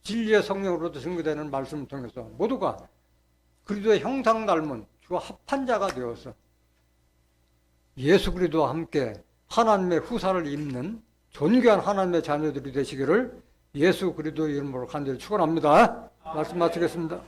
진리의 성령으로도 증거되는 말씀을 통해서 모두가 그리스도의 형상 닮은 주와 합한 자가 되어서 예수 그리스도와 함께 하나님의 후사를 입는 존귀한 하나님의 자녀들이 되시기를 예수 그리스도의 이름으로 간절히 축원합니다. 말씀 마치겠습니다.